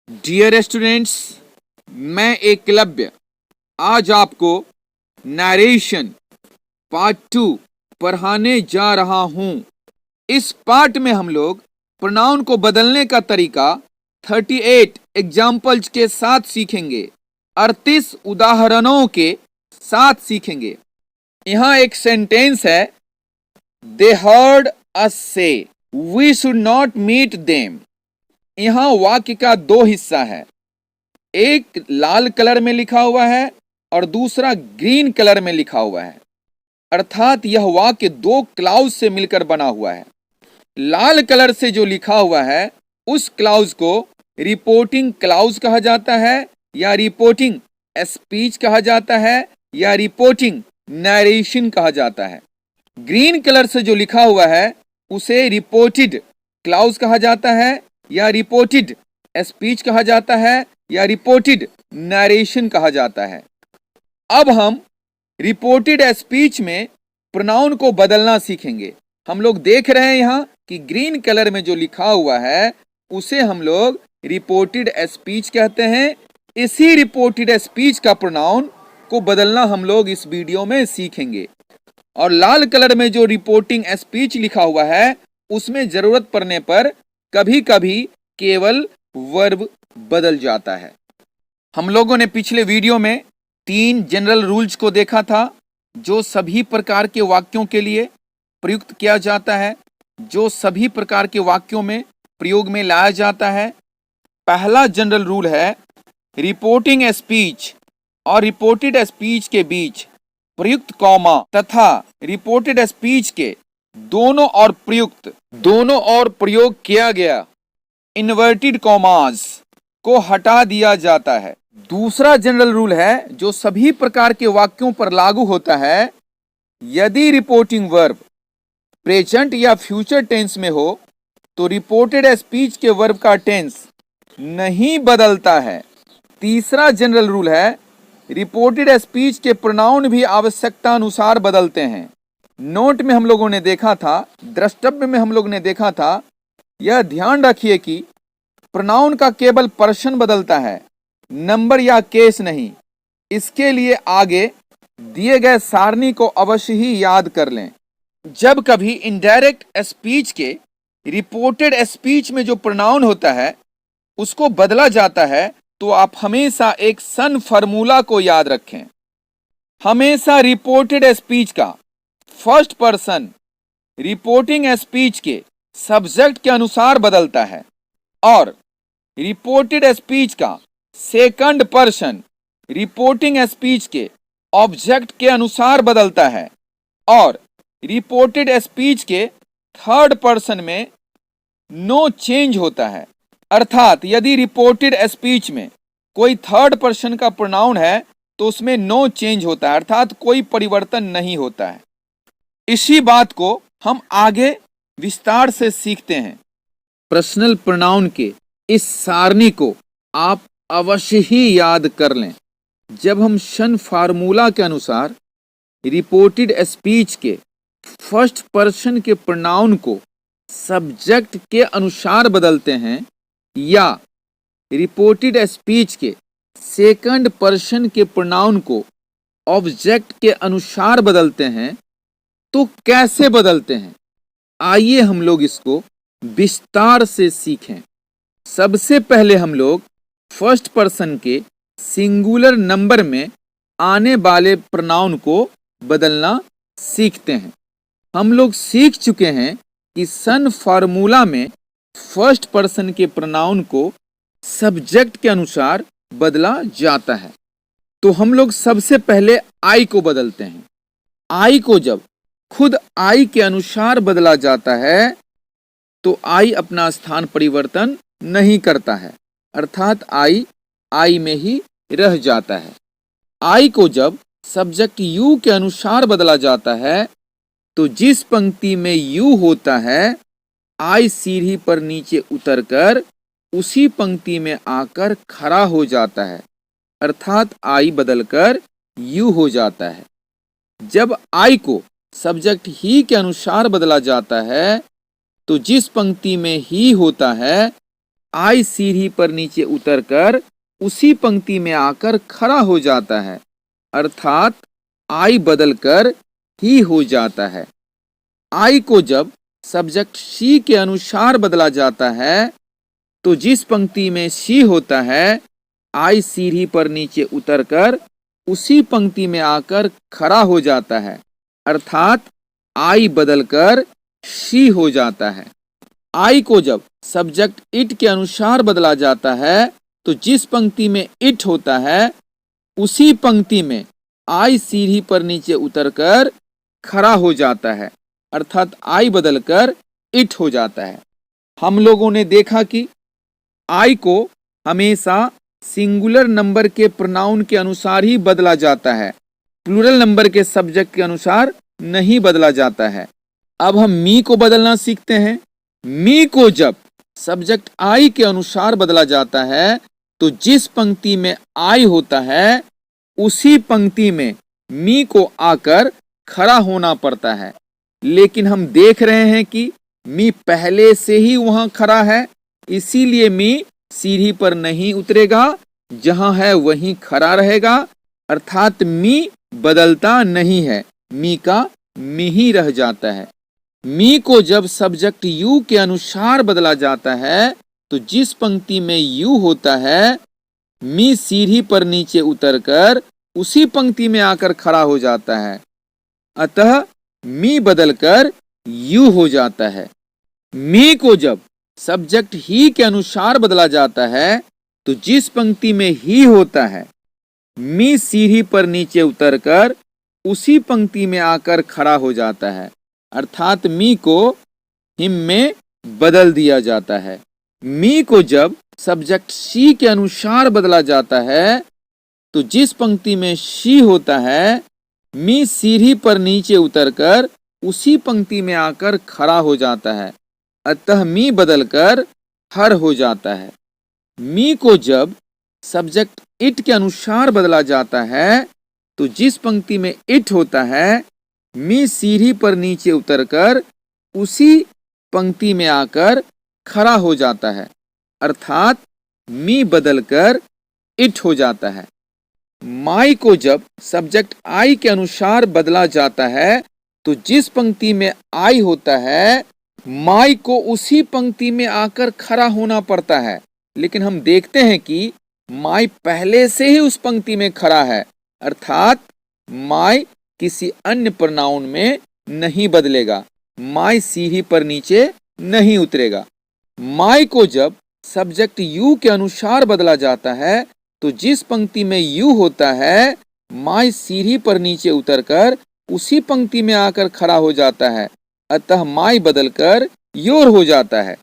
Dear students, मैं एकलव्य आज आपको नरेशन पार्ट 2 पढ़ाने जा रहा हूं। इस पार्ट में हम लोग प्रोनाउन को बदलने का तरीका 38 एग्जाम्पल्स के साथ सीखेंगे, 38 उदाहरणों के साथ सीखेंगे। यहाँ एक सेंटेंस है, दे heard us say we should not meet them. यहाँ वाक्य का दो हिस्सा है, एक लाल कलर में लिखा हुआ है और दूसरा ग्रीन कलर में लिखा हुआ है। अर्थात यह वाक्य दो क्लाउज से मिलकर बना हुआ है। लाल कलर से जो लिखा हुआ है उस क्लाउज को रिपोर्टिंग क्लाउज कहा जाता है या रिपोर्टिंग स्पीच कहा जाता है या रिपोर्टिंग नरेशन कहा जाता है। ग्रीन कलर से जो लिखा हुआ है उसे रिपोर्टेड क्लाउज कहा जाता है या रिपोर्टेड स्पीच कहा जाता है या रिपोर्टेड नरेशन कहा जाता है। अब हम रिपोर्टेड स्पीच में प्रोनाउन को बदलना सीखेंगे। हम लोग देख रहे हैं यहाँ कि ग्रीन कलर में जो लिखा हुआ है उसे हम लोग रिपोर्टेड स्पीच कहते हैं। इसी रिपोर्टेड स्पीच का प्रोनाउन को बदलना हम लोग इस वीडियो में सीखेंगे। और लाल कलर में जो रिपोर्टिंग स्पीच लिखा हुआ है उसमें जरूरत पड़ने पर कभी कभी केवल वर्ब बदल जाता है। हम लोगों ने पिछले वीडियो में 3 जनरल रूल्स को देखा था जो सभी प्रकार के वाक्यों के लिए प्रयुक्त किया जाता है, जो सभी प्रकार के वाक्यों में प्रयोग में लाया जाता है। पहला जनरल रूल है, रिपोर्टिंग स्पीच और रिपोर्टेड स्पीच के बीच प्रयुक्त कॉमा तथा रिपोर्टेड स्पीच के दोनों ओर प्रयोग किया गया इन्वर्टेड कॉमास को हटा दिया जाता है। दूसरा जनरल रूल है जो सभी प्रकार के वाक्यों पर लागू होता है, यदि रिपोर्टिंग वर्ब प्रेजेंट या फ्यूचर टेंस में हो तो रिपोर्टेड स्पीच के वर्ब का टेंस नहीं बदलता है। तीसरा जनरल रूल है, रिपोर्टेड स्पीच के प्रोनाउन भी आवश्यकता अनुसार बदलते हैं। नोट में हम लोगों ने देखा था, द्रष्टव्य में हम लोग ने देखा था, यह ध्यान रखिए कि प्रोनाउन का केवल पर्सन बदलता है, नंबर या केस नहीं। इसके लिए आगे दिए गए सारणी को अवश्य ही याद कर लें। जब कभी इनडायरेक्ट स्पीच के रिपोर्टेड स्पीच में जो प्रोनाउन होता है उसको बदला जाता है तो आप हमेशा एक सन फार्मूला को याद रखें। हमेशा रिपोर्टेड स्पीच का फर्स्ट पर्सन रिपोर्टिंग स्पीच के सब्जेक्ट के अनुसार बदलता है और रिपोर्टेड स्पीच का सेकंड पर्सन रिपोर्टिंग स्पीच के ऑब्जेक्ट के अनुसार बदलता है और रिपोर्टेड स्पीच के थर्ड पर्सन में नो चेंज होता है। अर्थात यदि रिपोर्टेड स्पीच में कोई थर्ड पर्सन का प्रोनाउन है तो उसमें नो चेंज होता है, अर्थात कोई परिवर्तन नहीं होता है। इसी बात को हम आगे विस्तार से सीखते हैं। पर्सनल प्रोनाउन के इस सारणी को आप अवश्य ही याद कर लें। जब हम सन फार्मूला के अनुसार रिपोर्टेड स्पीच के फर्स्ट पर्सन के प्रोनाउन को सब्जेक्ट के अनुसार बदलते हैं या रिपोर्टेड स्पीच के सेकंड पर्सन के प्रोनाउन को ऑब्जेक्ट के अनुसार बदलते हैं तो कैसे बदलते हैं, आइए हम लोग इसको विस्तार से सीखें। सबसे पहले हम लोग फर्स्ट पर्सन के सिंगुलर नंबर में आने वाले प्रोनाउन को बदलना सीखते हैं। हम लोग सीख चुके हैं कि सन फार्मूला में फर्स्ट पर्सन के प्रोनाउन को सब्जेक्ट के अनुसार बदला जाता है। तो हम लोग सबसे पहले आई को बदलते हैं। आई को जब खुद आई के अनुसार बदला जाता है तो आई अपना स्थान परिवर्तन नहीं करता है, अर्थात आई में ही रह जाता है। आई को जब सब्जेक्ट यू के अनुसार बदला जाता है तो जिस पंक्ति में यू होता है आई सीढ़ी पर नीचे उतरकर उसी पंक्ति में आकर खड़ा हो जाता है, अर्थात आई बदलकर यू हो जाता है। जब आई को सब्जेक्ट ही के अनुसार बदला जाता है तो जिस पंक्ति में ही होता है आई सीढ़ी पर नीचे उतरकर उसी पंक्ति में आकर खड़ा हो जाता है, अर्थात आई बदलकर ही हो जाता है। आई को जब सब्जेक्ट शी के अनुसार बदला जाता है तो जिस पंक्ति में शी होता है, आई सीढ़ी पर नीचे उतरकर उसी पंक्ति में आकर खड़ा हो जाता है, अर्थात आई बदलकर शी हो जाता है। आई को जब सब्जेक्ट इट के अनुसार बदला जाता है तो जिस पंक्ति में इट होता है उसी पंक्ति में आई सीढ़ी पर नीचे उतरकर खड़ा हो जाता है, अर्थात आई बदलकर इट हो जाता है। हम लोगों ने देखा कि आई को हमेशा सिंगुलर नंबर के प्रोनाउन के अनुसार ही बदला जाता है, प्लूरल नंबर के सब्जेक्ट के अनुसार नहीं बदला जाता है। अब हम मी को बदलना सीखते हैं। मी को जब सब्जेक्ट आई के अनुसार बदला जाता है तो जिस पंक्ति में आई होता है उसी पंक्ति में मी को आकर खड़ा होना पड़ता है, लेकिन हम देख रहे हैं कि मी पहले से ही वहां खड़ा है, इसीलिए मी सीढ़ी पर नहीं उतरेगा, जहां है वहीं खड़ा रहेगा, अर्थात मी बदलता नहीं है, मी का मी ही रह जाता है। मी को जब सब्जेक्ट यू के अनुसार बदला जाता है तो जिस पंक्ति में यू होता है मी सीढ़ी पर नीचे उतरकर उसी पंक्ति में आकर खड़ा हो जाता है, अतः मी बदलकर यू हो जाता है। मी को जब सब्जेक्ट ही के अनुसार बदला जाता है तो जिस पंक्ति में ही होता है मी सीढ़ी पर नीचे उतरकर उसी पंक्ति में आकर खड़ा हो जाता है, अर्थात मी को हिम में बदल दिया जाता है। मी को जब सब्जेक्ट शी के अनुसार बदला जाता है तो जिस पंक्ति में शी होता है मी सीढ़ी पर नीचे उतरकर उसी पंक्ति में आकर खड़ा हो जाता है, अतः मी बदलकर हर हो जाता है। मी को जब सब्जेक्ट इट के अनुसार बदला जाता है तो जिस पंक्ति में इट होता है मी सीढ़ी पर नीचे उतरकर उसी पंक्ति में आकर खड़ा हो जाता है, अर्थात मी बदलकर इट हो जाता है। माई को जब सब्जेक्ट आई के अनुसार बदला जाता है तो जिस पंक्ति में आई होता है माई को उसी पंक्ति में आकर खड़ा होना पड़ता है, लेकिन हम देखते हैं कि माई पहले से ही उस पंक्ति में खड़ा है, अर्थात माई किसी अन्य प्रोनाउन में नहीं बदलेगा, माई सीढ़ी पर नीचे नहीं उतरेगा। माई को जब सब्जेक्ट यू के अनुसार बदला जाता है तो जिस पंक्ति में यू होता है माई सीढ़ी पर नीचे उतरकर उसी पंक्ति में आकर खड़ा हो जाता है, अतः माई बदलकर योर हो जाता है।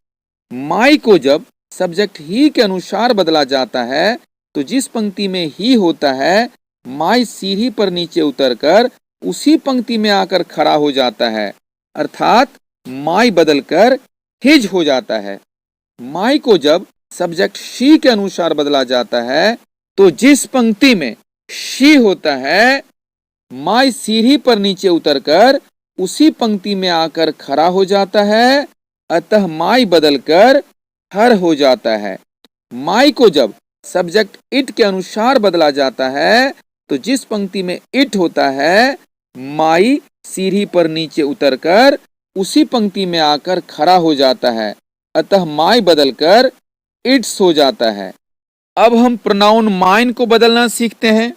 माई को जब सब्जेक्ट ही के अनुसार बदला जाता है तो जिस पंक्ति में ही होता है माई सीढ़ी पर नीचे उतरकर उसी पंक्ति में आकर खड़ा हो जाता है, अर्थात माई बदलकर हिज हो जाता है। माई को जब सब्जेक्ट शी के अनुसार बदला जाता है तो जिस पंक्ति में शी होता है माई सीढ़ी पर नीचे उतरकर उसी पंक्ति में आकर खड़ा हो जाता है, अतः माई बदलकर हर हो जाता है। माई को जब सब्जेक्ट इट के अनुसार बदला जाता है तो जिस पंक्ति में इट होता है माई सीढ़ी पर नीचे उतरकर उसी पंक्ति में आकर खड़ा हो जाता है, अतः माई बदलकर इट्स हो जाता है। अब हम प्रोनाउन माइन को बदलना सीखते हैं।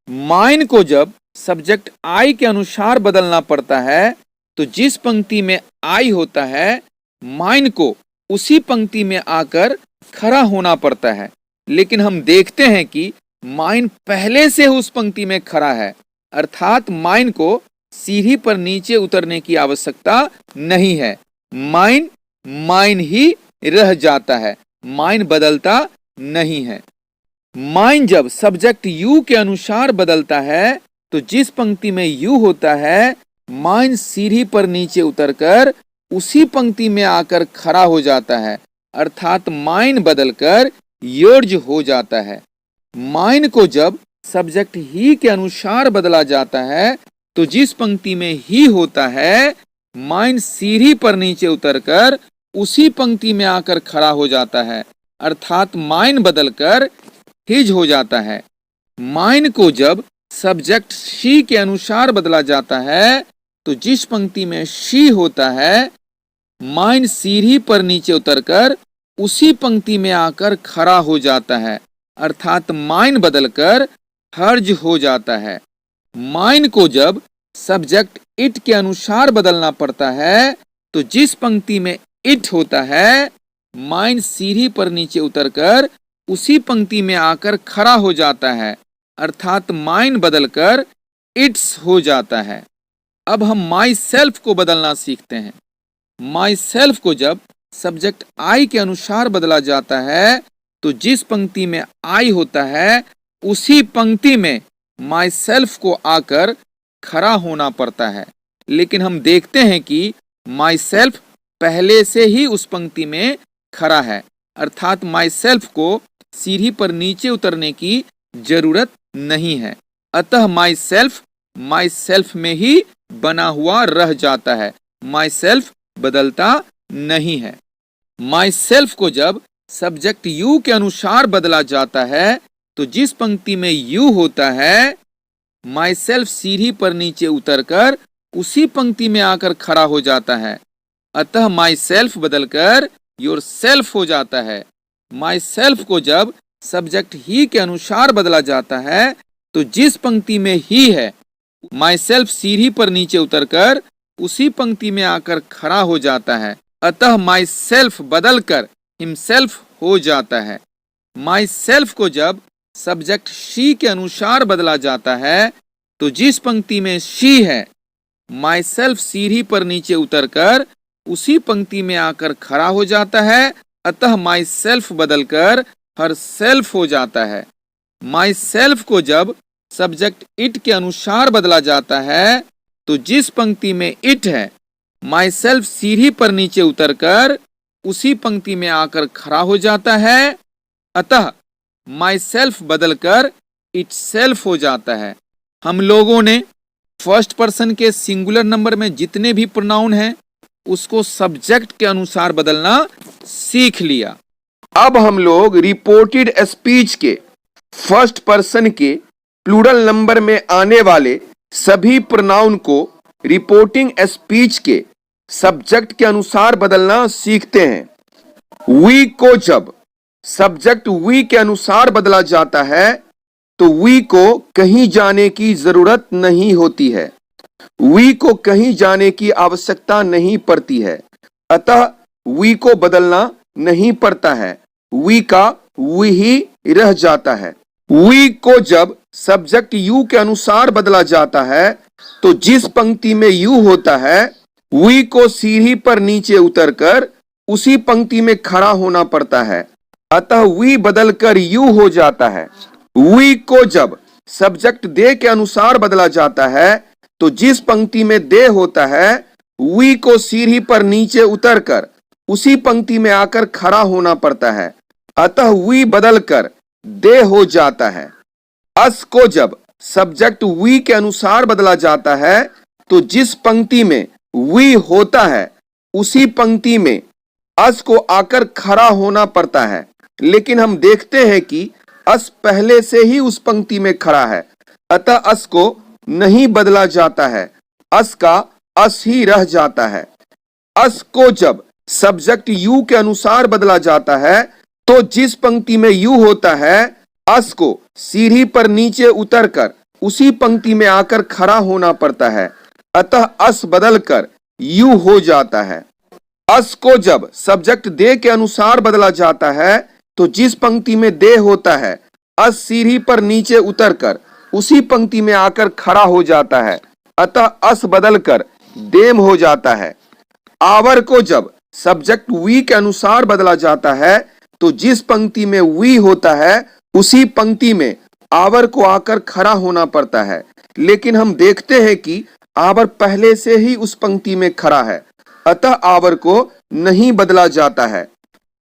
माइन को जब सब्जेक्ट आई के अनुसार बदलना पड़ता है तो जिस पंक्ति में आई होता है माइन को उसी पंक्ति में आकर खड़ा होना पड़ता है, लेकिन हम देखते हैं कि माइन पहले से उस पंक्ति में खड़ा है, अर्थात माइन को सीढ़ी पर नीचे उतरने की आवश्यकता नहीं है, माइन माइन ही रह जाता है, माइन बदलता नहीं है। माइन जब सब्जेक्ट यू के अनुसार बदलता है तो जिस पंक्ति में यू होता है माइन सीढ़ी पर नीचे उतरकर उसी पंक्ति में आकर खड़ा हो जाता है, अर्थात माइन बदलकर योर्ज हो जाता है। माइन को जब सब्जेक्ट ही के अनुसार बदला जाता है तो जिस पंक्ति में ही होता है माइन सीढ़ी पर नीचे उतरकर उसी पंक्ति में आकर खड़ा हो जाता है, अर्थात माइन बदलकर हिज हो जाता है। माइन को जब सब्जेक्ट शी के अनुसार बदला जाता है तो जिस पंक्ति में शी होता है, माइन सीढ़ी पर नीचे उतरकर उसी पंक्ति में आकर खड़ा हो जाता है, अर्थात माइन बदलकर हर्ज हो जाता है। माइन को जब सब्जेक्ट इट के अनुसार बदलना पड़ता है तो जिस पंक्ति में इट होता है, माइन सीढ़ी पर नीचे उतरकर उसी पंक्ति में आकर खड़ा हो जाता है, अर्थात माइन बदलकर इट्स हो जाता है। अब हम माई सेल्फ को बदलना सीखते हैं। माई सेल्फ को जब सब्जेक्ट आई के अनुसार बदला जाता है तो जिस पंक्ति में आई होता है उसी पंक्ति में माई सेल्फ को आकर खड़ा होना पड़ता है। लेकिन हम देखते हैं कि माई सेल्फ पहले से ही उस पंक्ति में खड़ा है, अर्थात माई सेल्फ को सीढ़ी पर नीचे उतरने की जरूरत नहीं है। अतः माई सेल्फ में ही बना हुआ रह जाता है, माई सेल्फ बदलता नहीं है। माई सेल्फ को जब सब्जेक्ट यू के अनुसार बदला जाता है तो जिस पंक्ति में यू होता है, माई सेल्फ सीढ़ी पर नीचे उतरकर उसी पंक्ति में आकर खड़ा हो जाता है। अतः माई सेल्फ बदलकर योर सेल्फ हो जाता है। माई सेल्फ को जब सब्जेक्ट ही के अनुसार बदला जाता है तो जिस पंक्ति में ही है, माई सेल्फ सीढ़ी पर नीचे उतरकर उसी पंक्ति में आकर खड़ा हो जाता है। अतः माई सेल्फ बदलकर हिमसेल्फ हो जाता है। माई सेल्फ को जब सब्जेक्ट शी के अनुसार बदला जाता है तो जिस पंक्ति में शी है, माई सेल्फ सीढ़ी पर नीचे उतरकर उसी पंक्ति में आकर खड़ा हो जाता है। अतः माई सेल्फ बदलकर हर सेल्फ हो जाता है। माई सेल्फ को जब सब्जेक्ट इट के अनुसार बदला जाता है तो जिस पंक्ति में इट है, माई सेल्फ सीढ़ी पर नीचे उतरकर उसी पंक्ति में आकर खड़ा हो जाता है। अतः माई सेल्फ बदलकर इट सेल्फ हो जाता है। हम लोगों ने फर्स्ट पर्सन के सिंगुलर नंबर में जितने भी प्रोनाउन हैं उसको सब्जेक्ट के अनुसार बदलना सीख लिया। अब हम लोग रिपोर्टेड स्पीच के फर्स्ट पर्सन के प्लूरल नंबर में आने वाले सभी प्रोनाउन को रिपोर्टिंग स्पीच के सब्जेक्ट के अनुसार बदलना सीखते हैं। वी को जब सब्जेक्ट वी के अनुसार बदला जाता है तो वी को कहीं जाने की जरूरत नहीं होती है। वी को कहीं जाने की आवश्यकता नहीं पड़ती है, अतः वी को बदलना नहीं पड़ता है। वी का वी ही रह जाता है। वी को जब सब्जेक्ट यू के अनुसार बदला जाता है तो जिस पंक्ति में यू होता है, वी को सीढ़ी पर नीचे उतरकर उसी पंक्ति में खड़ा होना पड़ता है, अतः वी बदलकर यू हो जाता है। वी को जब सब्जेक्ट दे के अनुसार बदला जाता है तो जिस पंक्ति में दे होता है, वी को सीढ़ी पर नीचे उतरकर उसी पंक्ति में आकर खड़ा होना पड़ता है, अतः वी बदलकर दे हो जाता है। अस को जब सब्जेक्ट वी के अनुसार बदला जाता है तो जिस पंक्ति में वी होता है उसी पंक्ति में अस को आकर खड़ा होना पड़ता है। लेकिन हम देखते हैं कि अस पहले से ही उस पंक्ति में खड़ा है, अतः अस को नहीं बदला जाता है, अस का अस ही रह जाता है। अस को जब सब्जेक्ट यू के अनुसार बदला जाता है तो जिस पंक्ति में यू होता है, अस को सीढ़ी पर नीचे उतरकर उसी पंक्ति में आकर खड़ा होना पड़ता है, अतः अस बदलकर यू हो जाता है। अस को जब सब्जेक्ट दे के अनुसार बदला जाता है तो जिस पंक्ति में दे होता है, अस सीढ़ी पर नीचे उतरकर उसी पंक्ति में आकर खड़ा हो जाता है, अतः अस बदलकर देम हो जाता है। आवर को जब सब्जेक्ट वी के अनुसार बदला जाता है तो जिस पंक्ति में वी होता है उसी पंक्ति में आवर को आकर खड़ा होना पड़ता है। लेकिन हम देखते हैं कि आवर पहले से ही उस पंक्ति में खड़ा है, अतः आवर को नहीं बदला जाता है।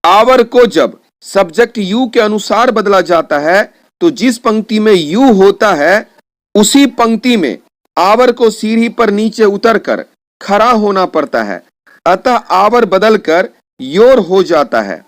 आवर को जब सब्जेक्ट यू के अनुसार बदला जाता है तो जिस पंक्ति में यू होता है उसी पंक्ति में आवर को सीढ़ी पर नीचे उतरकर खड़ा होना पड़ता है, अतः आवर बदलकर योर हो जाता है।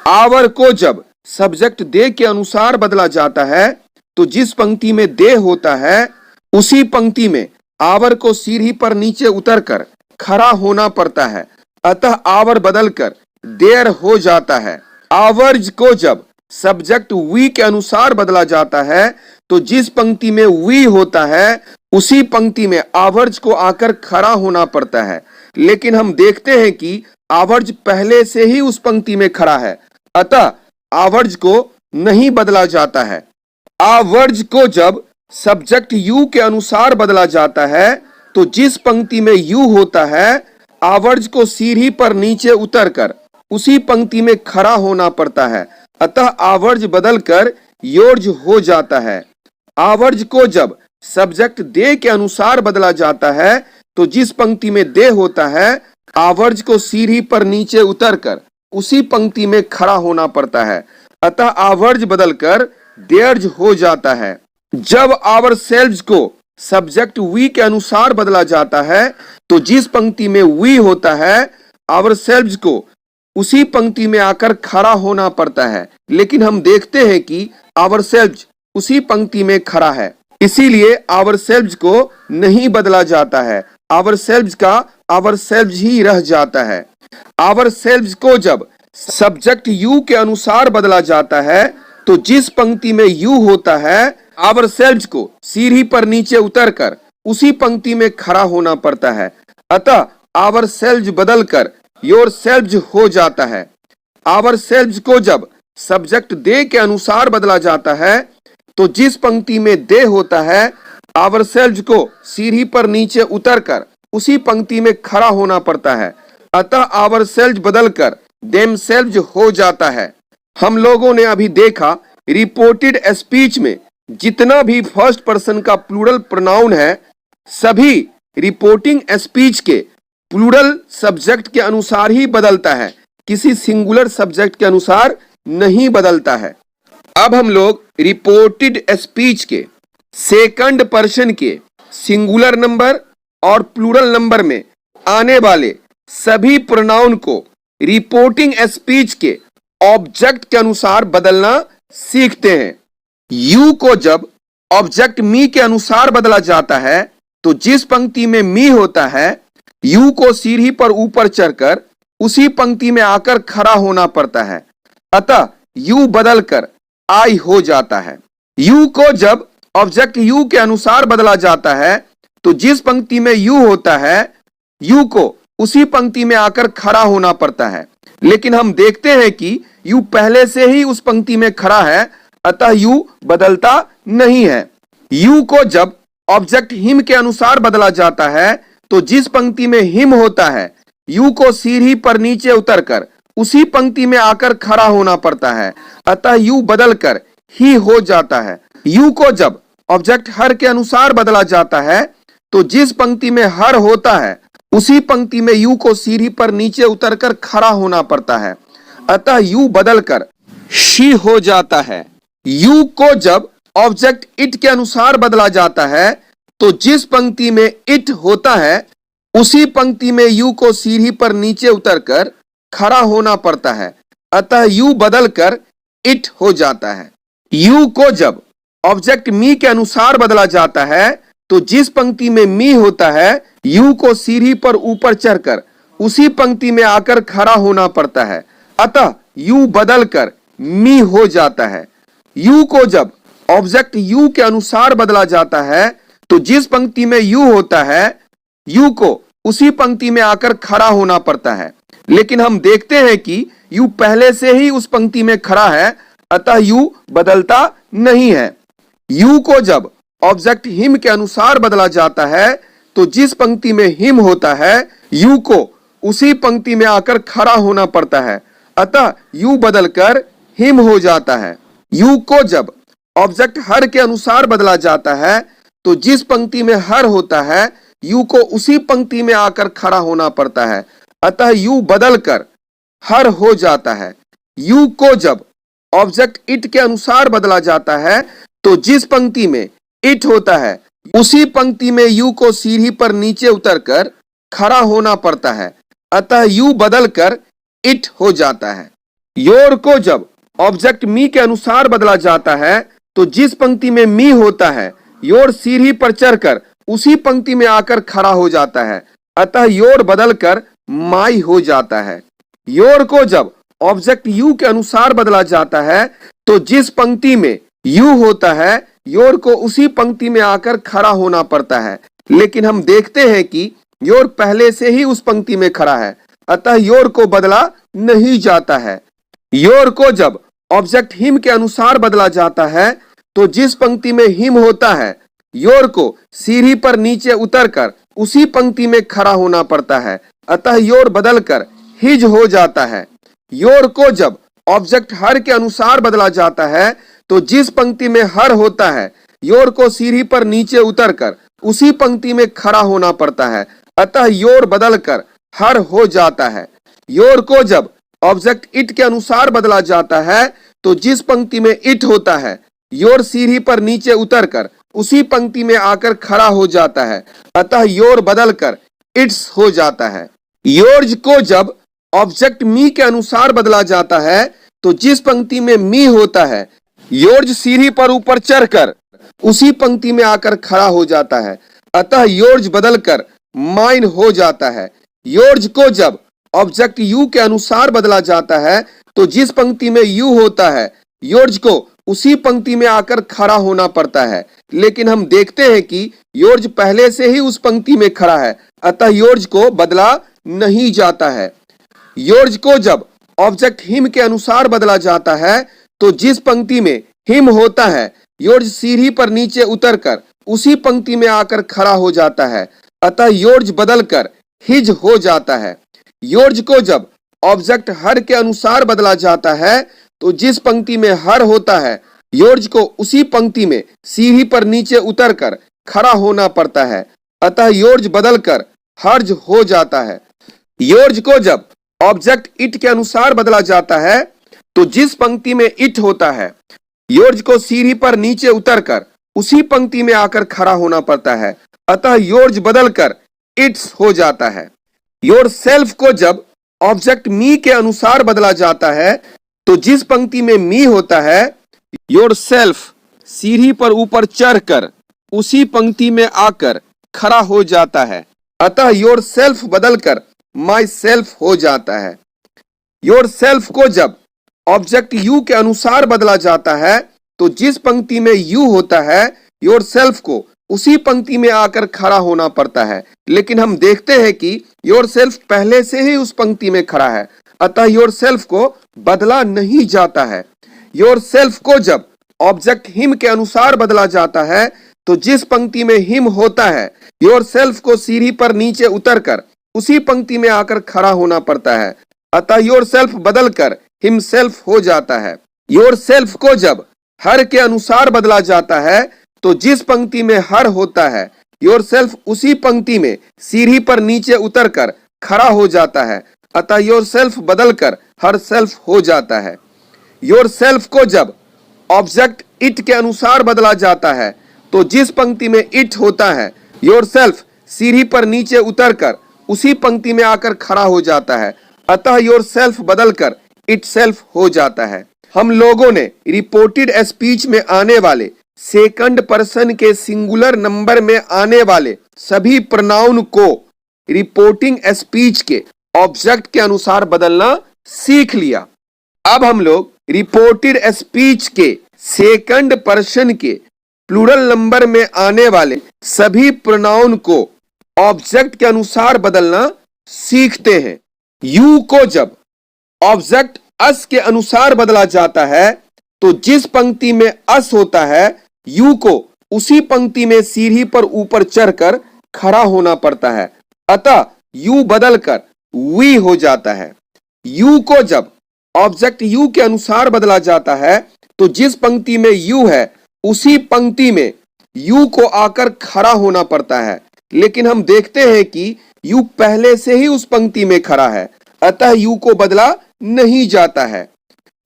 आवर को जब सब्जेक्ट दे के अनुसार बदला जाता है तो जिस पंक्ति में दे होता है उसी पंक्ति में आवर को सीढ़ी पर नीचे उतरकर खड़ा होना पड़ता है, अतः आवर बदलकर देयर हो जाता है। आवर्ज को जब सब्जेक्ट वी के अनुसार बदला जाता है तो जिस पंक्ति में वी होता है उसी पंक्ति में आवर्ज को आकर खड़ा होना पड़ता है, लेकिन हम देखते हैं कि आवर्ज पहले से ही उस पंक्ति में खड़ा है, अतः आवर्ज को नहीं बदला जाता है। आवर्ज को जब सब्जेक्ट यू के अनुसार बदला जाता है तो जिस पंक्ति में यू होता है आवर्ज को सीढ़ी पर नीचे उतरकर उसी पंक्ति में खड़ा होना पड़ता है, अतः आवर्ज बदलकर योर्ज हो जाता है। आवर्ज को जब सब्जेक्ट दे के अनुसार बदला जाता है तो जिस पंक्ति में दे होता है आवर्ज को सीढ़ी पर नीचे उतरकर उसी पंक्ति में खड़ा होना पड़ता है, अतः आवर्ज बदलकर देयर्ज हो जाता है। जब आवर सेल्व्स को सब्जेक्ट वी के अनुसार बदला जाता है तो जिस पंक्ति में वी होता है आवर सेल्व्स को उसी पंक्ति में आकर खड़ा होना पड़ता है, लेकिन हम देखते हैं कि आवर सेल्व्स उसी पंक्ति में खड़ा है, इसीलिए आवर सेल्व्स को नहीं बदला जाता है। आवर सेल्व्स का आवर सेल्व्स ही रह जाता है। आवर सेल्व्स को जब सब्जेक्ट यू के अनुसार बदला जाता है तो जिस पंक्ति में यू होता है आवर सेल्व्स को सीढ़ी पर नीचे उतरकर उसी पंक्ति में खड़ा होना पड़ता है, अतः आवर सेल्व्स बदलकर योर सेल्व्स हो जाता है। आवर सेल्व्स को जब सब्जेक्ट दे के अनुसार बदला जाता है तो जिस पंक्ति में दे होता है आवर सेल्व्स को सीढ़ी पर नीचे उतरकर उसी पंक्ति में खड़ा होना पड़ता है, अतः आवर सेल्व्स बदलकर देम सेल्व्स हो जाता है। हम लोगों ने अभी देखा रिपोर्टेड स्पीच में जितना भी फर्स्ट पर्सन का प्लूरल प्रोनाउन है सभी रिपोर्टिंग स्पीच के प्लूरल सब्जेक्ट के अनुसार ही बदलता है, किसी सिंगुलर सब्जेक्ट के अनुसार नहीं बदलता है। अब हम लोग रिपोर्टेड स्पीच के सेकंड पर्सन के सिंगुलर नंबर और प्लूरल नंबर में आने वाले सभी प्रोनाउन को रिपोर्टिंग स्पीच के ऑब्जेक्ट के अनुसार बदलना सीखते हैं। यू को जब ऑब्जेक्ट मी के अनुसार बदला जाता है तो जिस पंक्ति में मी होता है यू को सीढ़ी पर ऊपर चढ़कर उसी पंक्ति में आकर खड़ा होना पड़ता है, अतः यू बदलकर आई हो जाता है। यू को जब ऑब्जेक्ट यू के अनुसार बदला जाता है तो जिस पंक्ति में यू होता है यू को उसी पंक्ति में आकर खड़ा होना पड़ता है, लेकिन हम देखते हैं कि यू पहले से ही उस पंक्ति में खड़ा है, अतः यू बदलता नहीं है। यू को जब ऑब्जेक्ट हिम के अनुसार बदला जाता है तो जिस पंक्ति में हिम होता है यू को सीढ़ी पर नीचे उतरकर उसी पंक्ति में आकर खड़ा होना पड़ता है, अतः यू बदलकर ही हो जाता है। यू को जब ऑब्जेक्ट हर के अनुसार बदला जाता है तो जिस पंक्ति में हर होता है उसी पंक्ति में यू को सीढ़ी पर नीचे उतरकर खड़ा होना पड़ता है, अतः यू बदलकर शी हो जाता है। यू को जब ऑब्जेक्ट इट के अनुसार बदला जाता है तो जिस पंक्ति में इट होता है उसी पंक्ति में यू को सीढ़ी पर नीचे उतरकर खड़ा होना पड़ता है, अतः यू बदलकर इट हो जाता है। यू को जब ऑब्जेक्ट मी के अनुसार बदला जाता है तो जिस पंक्ति में मी होता है यू को सीढ़ी पर ऊपर चढ़कर उसी पंक्ति में आकर खड़ा होना पड़ता है, अतः यू बदलकर मी हो जाता है। यू को जब ऑब्जेक्ट यू के अनुसार बदला जाता है तो जिस पंक्ति में यू होता है यू को उसी पंक्ति में आकर खड़ा होना पड़ता है, लेकिन हम देखते हैं कि यू पहले से ही उस पंक्ति में खड़ा है, अतः यू बदलता नहीं है। यू को जब ऑब्जेक्ट हिम के अनुसार बदला जाता है तो जिस पंक्ति में हिम होता है यू को उसी पंक्ति में आकर खड़ा होना पड़ता है, अतः यू बदलकर हिम हो जाता है। यू को जब ऑब्जेक्ट हर के अनुसार बदला जाता है तो जिस पंक्ति में हर होता है यू को उसी पंक्ति में आकर खड़ा होना पड़ता है, अतः यू बदलकर हर हो जाता है। यू को जब ऑब्जेक्ट इट के अनुसार बदला जाता है तो जिस पंक्ति में इट होता है उसी पंक्ति में यू को सीढ़ी पर नीचे उतरकर खड़ा होना पड़ता है, अतः यू बदलकर इट हो जाता है। योर को जब ऑब्जेक्ट मी के अनुसार बदला जाता है तो जिस पंक्ति में मी होता है योर सीढ़ी पर चढ़कर उसी पंक्ति में आकर खड़ा हो जाता है, अतः योर बदलकर माई हो जाता है। योर को जब ऑब्जेक्ट यू के अनुसार बदला जाता है तो जिस पंक्ति में यू होता है योर को उसी पंक्ति में आकर खड़ा होना पड़ता है, लेकिन हम देखते हैं कि योर पहले से ही उस पंक्ति में खड़ा है, अतः योर को बदला नहीं जाता है। योर को जब ऑब्जेक्ट हिम के अनुसार बदला जाता है तो जिस पंक्ति में हिम होता है योर को सीढ़ी पर नीचे उतरकर उसी पंक्ति में खड़ा होना पड़ता है, अतः योर बदलकर हिज हो जाता है। योर को जब ऑब्जेक्ट हर के अनुसार बदला जाता है तो जिस पंक्ति में हर होता है योर को सीढ़ी पर नीचे उतरकर उसी पंक्ति में खड़ा होना पड़ता है, अतः योर बदलकर हर हो जाता है। योर को जब ऑब्जेक्ट इट के अनुसार बदला जाता है तो जिस पंक्ति में इट होता है योर सीढ़ी पर नीचे उतरकर उसी पंक्ति में आकर खड़ा हो जाता है, अतः योर बदलकर इट्स हो जाता है। योर्ज को जब ऑब्जेक्ट मी के अनुसार बदला जाता है तो जिस पंक्ति में मी होता है योर्ज सीढ़ी पर ऊपर चढ़कर उसी पंक्ति में आकर खड़ा हो जाता है, अतः योर्ज बदलकर माइन हो जाता है। योर्ज को जब ऑब्जेक्ट यू के अनुसार बदला जाता है तो जिस पंक्ति में यू होता है योर्ज को उसी पंक्ति में आकर खड़ा होना पड़ता है, लेकिन हम देखते हैं कि योर्ज पहले से ही उस पंक्ति में खड़ा है, अतः योर्ज को बदला नहीं जाता है। योर्ज को जब ऑब्जेक्ट हिम के अनुसार बदला जाता है तो जिस पंक्ति में हिम होता है योर्ज सीढ़ी पर नीचे उतरकर उसी पंक्ति में आकर खड़ा हो जाता है, अतः योर्ज बदलकर हिज हो जाता है। योर्ज को जब ऑब्जेक्ट हर के अनुसार बदला जाता है तो जिस पंक्ति में हर होता है योर्ज को उसी पंक्ति में सीढ़ी पर नीचे उतरकर खड़ा होना पड़ता है, अतः योर्ज बदलकर हर्ज हो जाता है। योर्ज को जब ऑब्जेक्ट इट के अनुसार बदला जाता है तो जिस पंक्ति में इट होता है योर्ज को सीढ़ी पर नीचे उतरकर उसी पंक्ति में आकर खड़ा होना पड़ता है, अतः योर्ज बदलकर इट्स हो जाता है। योर सेल्फ को जब ऑब्जेक्ट मी के अनुसार बदला जाता है तो जिस पंक्ति में मी होता है योर सेल्फ सीढ़ी पर ऊपर चढ़कर उसी पंक्ति में आकर खड़ा हो जाता है, अतः योर सेल्फ बदलकर माई सेल्फ हो जाता है। योर सेल्फ को जब ऑब्जेक्ट यू के अनुसार बदला जाता है तो जिस पंक्ति में यू होता है योर सेल्फ को उसी पंक्ति में आकर खड़ा होना पड़ता है, लेकिन हम देखते हैं कि योर सेल्फ पहले से ही उस पंक्ति में खड़ा है, अतः योर सेल्फ को बदला नहीं जाता है। योर सेल्फ को जब ऑब्जेक्ट हिम के अनुसार बदला जाता है तो जिस पंक्ति में हिम होता है योर सेल्फ को सीढ़ी पर नीचे उतरकर उसी पंक्ति में आकर खड़ा होना पड़ता है, अतः योर सेल्फ बदलकर हिम सेल्फ हो जाता है। योर सेल्फ को जब हर के अनुसार बदला जाता है तो जिस पंक्ति में हर होता है योर सेल्फ उसी पंक्ति में सीढ़ी पर नीचे उतरकर खड़ा हो जाता है, अतः योर सेल्फ बदलकर हर सेल्फ हो जाता है। योर सेल्फ को जब ऑब्जेक्ट इट के अनुसार बदला जाता है तो जिस पंक्ति में इट होता है योर सेल्फ सीढ़ी पर नीचे उतरकर उसी पंक्ति में आकर खड़ा हो जाता है, अतः योर सेल्फ बदलकर इट सेल्फ हो जाता है। हम लोगों ने रिपोर्टेड स्पीच में आने वाले सेकंड पर्सन के सिंगुलर नंबर में आने वाले सभी प्रोनाउन को रिपोर्टिंग स्पीच के ऑब्जेक्ट के अनुसार बदलना सीख लिया। अब हम लोग रिपोर्टेड स्पीच के सेकंड पर्सन के प्लूरल नंबर में आने वाले सभी प्रोनाउन को ऑब्जेक्ट के अनुसार बदलना सीखते हैं। यू को जब ऑब्जेक्ट अस के अनुसार बदला जाता है तो जिस पंक्ति में अस होता है यू को उसी पंक्ति में सीढ़ी पर ऊपर चढ़कर खड़ा होना पड़ता है, अतः यू बदलकर वी हो जाता है। यू को जब ऑब्जेक्ट यू के अनुसार बदला जाता है तो जिस पंक्ति में यू है उसी पंक्ति में यू को आकर खड़ा होना पड़ता है, लेकिन हम देखते हैं कि यू पहले से ही उस पंक्ति में खड़ा है, अतः यू को बदला नहीं जाता है।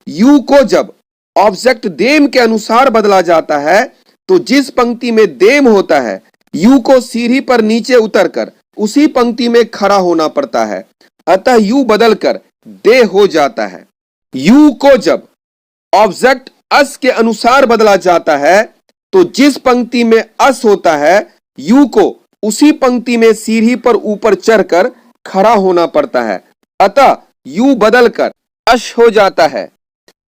यू को जब ऑब्जेक्ट देम के अनुसार बदला जाता है तो जिस पंक्ति में देम होता है यू को सीढ़ी पर नीचे उतरकर उसी पंक्ति में खड़ा होना पड़ता है, अतः यू बदलकर दे हो जाता है। यू को जब ऑब्जेक्ट अस के अनुसार बदला जाता है तो जिस पंक्ति में अस होता है यू को उसी पंक्ति में सीढ़ी पर ऊपर चढ़कर खड़ा होना पड़ता है, अतः यू बदलकर अश हो जाता है।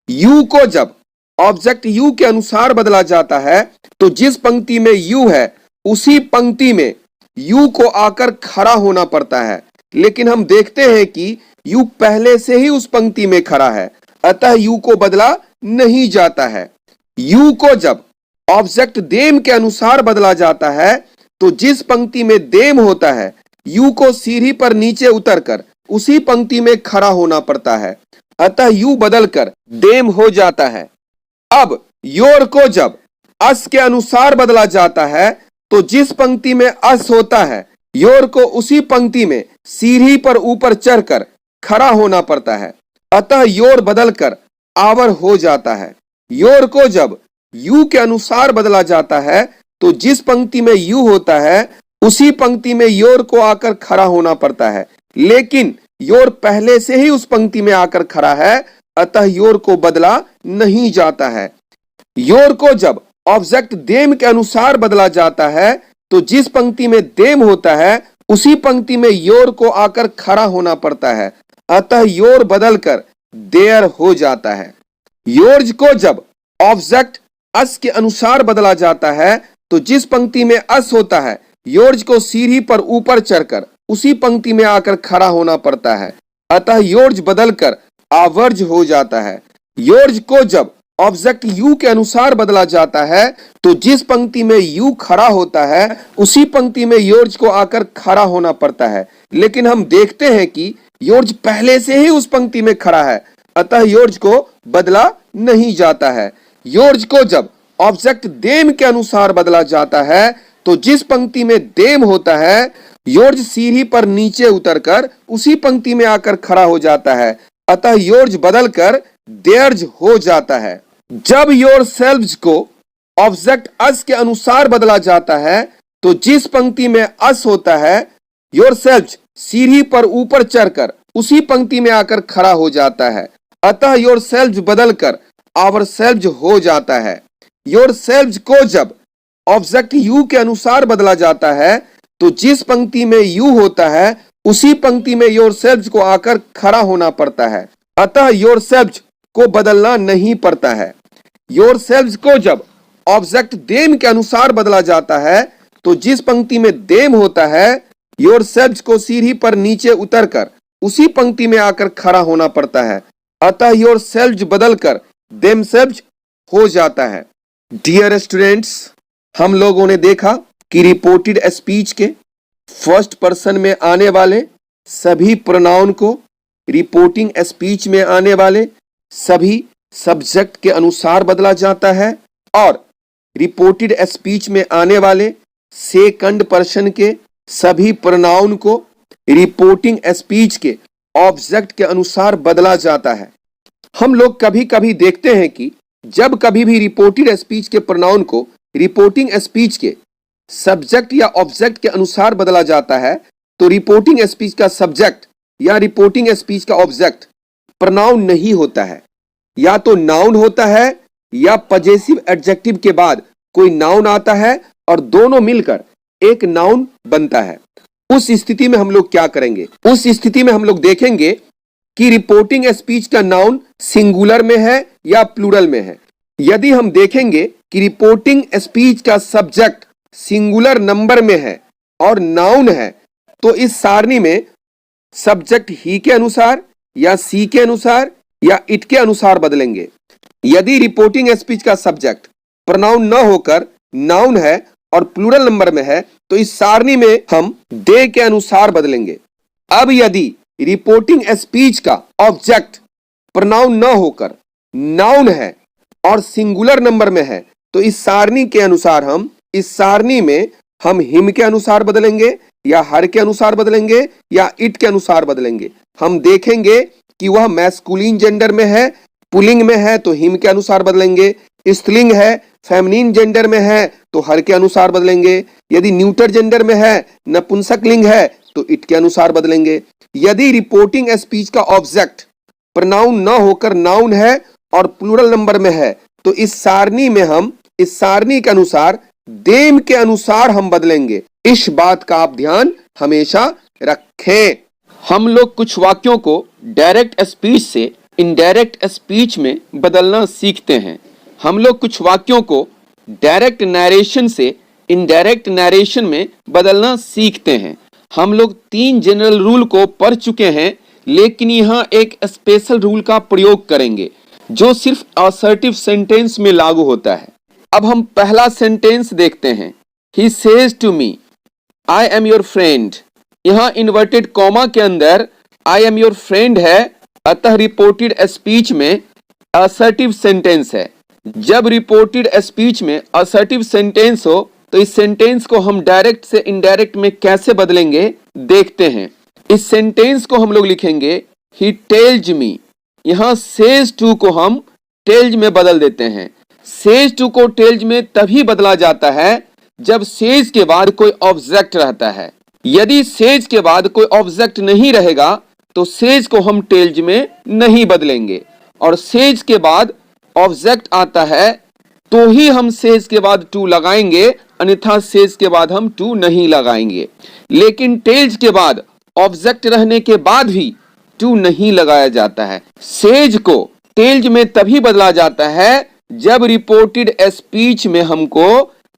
यू को जब ऑब्जेक्ट यू के अनुसार बदला जाता है तो जिस पंक्ति में यू है उसी पंक्ति में यू को आकर खड़ा होना पड़ता है, लेकिन हम देखते हैं कि यू पहले से ही उस पंक्ति में खड़ा है, अतः यू को बदला नहीं जाता है। यू को जब ऑब्जेक्ट देम के अनुसार बदला जाता है तो जिस पंक्ति में देम होता है यू को सीढ़ी पर नीचे उतरकर उसी पंक्ति में खड़ा होना पड़ता है, अतः यू बदलकर देम हो जाता है। अब योर को जब अस के अनुसार बदला जाता है तो जिस पंक्ति में अस होता है योर को उसी पंक्ति में सीढ़ी पर ऊपर चढ़कर खड़ा होना पड़ता है, अतः योर बदलकर आवर हो जाता है। योर को जब यू के अनुसार बदला जाता है तो जिस पंक्ति में यू होता है उसी पंक्ति में योर को आकर खड़ा होना पड़ता है, लेकिन योर पहले से ही उस पंक्ति में आकर खड़ा है, अतः योर को बदला नहीं जाता है। योर को जब ऑब्जेक्ट देम के अनुसार बदला जाता है तो जिस पंक्ति में देम होता है उसी पंक्ति में योर को आकर खड़ा होना पड़ता है, अतः योर बदलकर देयर हो जाता है। योर्ज को जब ऑब्जेक्ट अस के अनुसार बदला जाता है तो जिस पंक्ति में अस होता है योर्ज को सीढ़ी पर ऊपर चढ़कर उसी पंक्ति में आकर खड़ा होना पड़ता है, अतः योर्ज बदलकर आवर्ज हो जाता है। योर्ज को जब ऑब्जेक्ट यू के अनुसार बदला जाता है तो जिस पंक्ति में यू खड़ा होता है उसी पंक्ति में योर्ज को आकर खड़ा होना पड़ता है, लेकिन हम देखते हैं कि योर्ज पहले से ही उस पंक्ति में खड़ा है, अतः योर्ज को बदला नहीं जाता है। योर्ज को जब ऑब्जेक्ट देम के अनुसार बदला जाता है तो जिस पंक्ति में देम होता है योर्ज सीढ़ी पर नीचे उतरकर उसी पंक्ति में आकर खड़ा हो जाता है, अतः योर्ज बदलकर देयर्ज हो जाता है। जब योर सेल्व्स को ऑब्जेक्ट अस के अनुसार बदला जाता है तो जिस पंक्ति में अस होता है योर सेल्व्स सीढ़ी पर ऊपर चढ़कर उसी पंक्ति में आकर खड़ा हो जाता है, अतः योर सेल्व्स बदलकर आवर सेल्व्स हो जाता है। योर सेल्व्स को जब ऑब्जेक्ट यू के अनुसार बदला जाता है तो जिस पंक्ति में यू होता है उसी पंक्ति में योर सेल्व्स को आकर खड़ा होना पड़ता है, अतः योर सेल्व्स को बदलना नहीं पड़ता है। योर सेल्व्स को जब ऑब्जेक्ट देम के अनुसार बदला जाता है तो जिस पंक्ति में देम होता है योर सेल्व्स को सीढ़ी पर नीचे उतरकर उसी पंक्ति में आकर खड़ा होना पड़ता है, अतः योर सेल्व्स बदलकर देम सेल्व्स हो जाता है। डियर स्टूडेंट्स, हम लोगों ने देखा कि रिपोर्टेड स्पीच के फर्स्ट पर्सन में आने वाले सभी प्रोनाउन को रिपोर्टिंग स्पीच में आने वाले सभी सब्जेक्ट के अनुसार बदला जाता है और रिपोर्टेड स्पीच में आने वाले सेकंड पर्सन के सभी प्रोनाउन को रिपोर्टिंग स्पीच के ऑब्जेक्ट के अनुसार बदला जाता है। हम लोग कभी कभी देखते हैं कि जब कभी भी रिपोर्टेड स्पीच के प्रोनाउन को रिपोर्टिंग स्पीच के सब्जेक्ट या ऑब्जेक्ट के अनुसार बदला जाता है तो रिपोर्टिंग स्पीच का सब्जेक्ट या रिपोर्टिंग स्पीच का ऑब्जेक्ट प्रोनाउन नहीं होता है, या तो नाउन होता है या पजेसिव एडजेक्टिव के बाद कोई नाउन आता है और दोनों मिलकर एक नाउन बनता है। उस स्थिति में हम लोग क्या करेंगे? उस स्थिति में हम लोग देखेंगे कि रिपोर्टिंग स्पीच का नाउन सिंगुलर में है या प्लूरल में है। यदि हम देखेंगे कि रिपोर्टिंग स्पीच का सब्जेक्ट सिंगुलर नंबर में है और नाउन है तो इस सारणी में सब्जेक्ट ही के अनुसार या सी के अनुसार या इट के अनुसार बदलेंगे। यदि रिपोर्टिंग स्पीच का सब्जेक्ट प्रोनाउन न होकर नाउन है और प्लूरल नंबर में है तो इस सारणी में हम दे के अनुसार बदलेंगे। अब यदि रिपोर्टिंग स्पीच का ऑब्जेक्ट प्रोनाउन न होकर नाउन है और सिंगुलर नंबर में है तो इस सारणी के अनुसार हम इस सारणी में हम हिम के अनुसार बदलेंगे या हर के अनुसार बदलेंगे या इट के अनुसार बदलेंगे। हम देखेंगे कि वह मैस्कुलिन जेंडर में है, पुलिंग में है तो हिम के अनुसार बदलेंगे, स्त्रीलिंग है, फेमिनिन जेंडर में है तो हर के अनुसार बदलेंगे, यदि न्यूटर जेंडर में है, नपुंसक लिंग है तो इट के अनुसार बदलेंगे। यदि रिपोर्टिंग स्पीच का ऑब्जेक्ट प्रोनाउन न होकर नाउन है और प्लूरल नंबर में है, तो इस सारणी में हम इस सारणी के अनुसार देम के अनुसार हम बदलेंगे। इस बात का आप ध्यान हमेशा रखें। हम लोग कुछ वाक्यों को डायरेक्ट स्पीच से इनडायरेक्ट स्पीच में बदलना सीखते हैं। हम लोग कुछ वाक्यों को डायरेक्ट नरेशन से इनडायरेक्ट नरेशन में बदलना सीखते हैं। हम लोग 3 जनरल रूल को पढ़ चुके हैं, लेकिन यहाँ एक स्पेशल रूल का प्रयोग करेंगे जो सिर्फ असर्टिव सेंटेंस में लागू होता है। अब हम पहला सेंटेंस देखते हैं। He says to me, I am your friend। यहाँ इन्वर्टेड कॉमा के अंदर I am your friend है, अतः रिपोर्टेड स्पीच में असर्टिव सेंटेंस है। जब रिपोर्टेड स्पीच में असर्टिव सेंटेंस हो तो इस सेंटेंस को हम डायरेक्ट से इनडायरेक्ट में कैसे बदलेंगे देखते हैं। इस सेंटेंस को हम लोग लिखेंगे He tells me। यहाँ says to को हम tells में बदल देते हैं। says to को tells में तभी बदला जाता है जब says के बाद कोई ऑब्जेक्ट रहता है। यदि says के बाद कोई ऑब्जेक्ट नहीं रहेगा तो says को हम tells में नहीं बदलेंगे, और says के बाद ऑब्जेक्ट आता है तो ही हम says के बाद to लगाएंगे, अन्यथा says के बाद हम to नहीं लगाएंगे। लेकिन tells के बाद ऑब्जेक्ट रहने के बाद भी to नहीं लगाया जाता है। says को tells में तभी बदला जाता है जब रिपोर्टेड स्पीच में हमको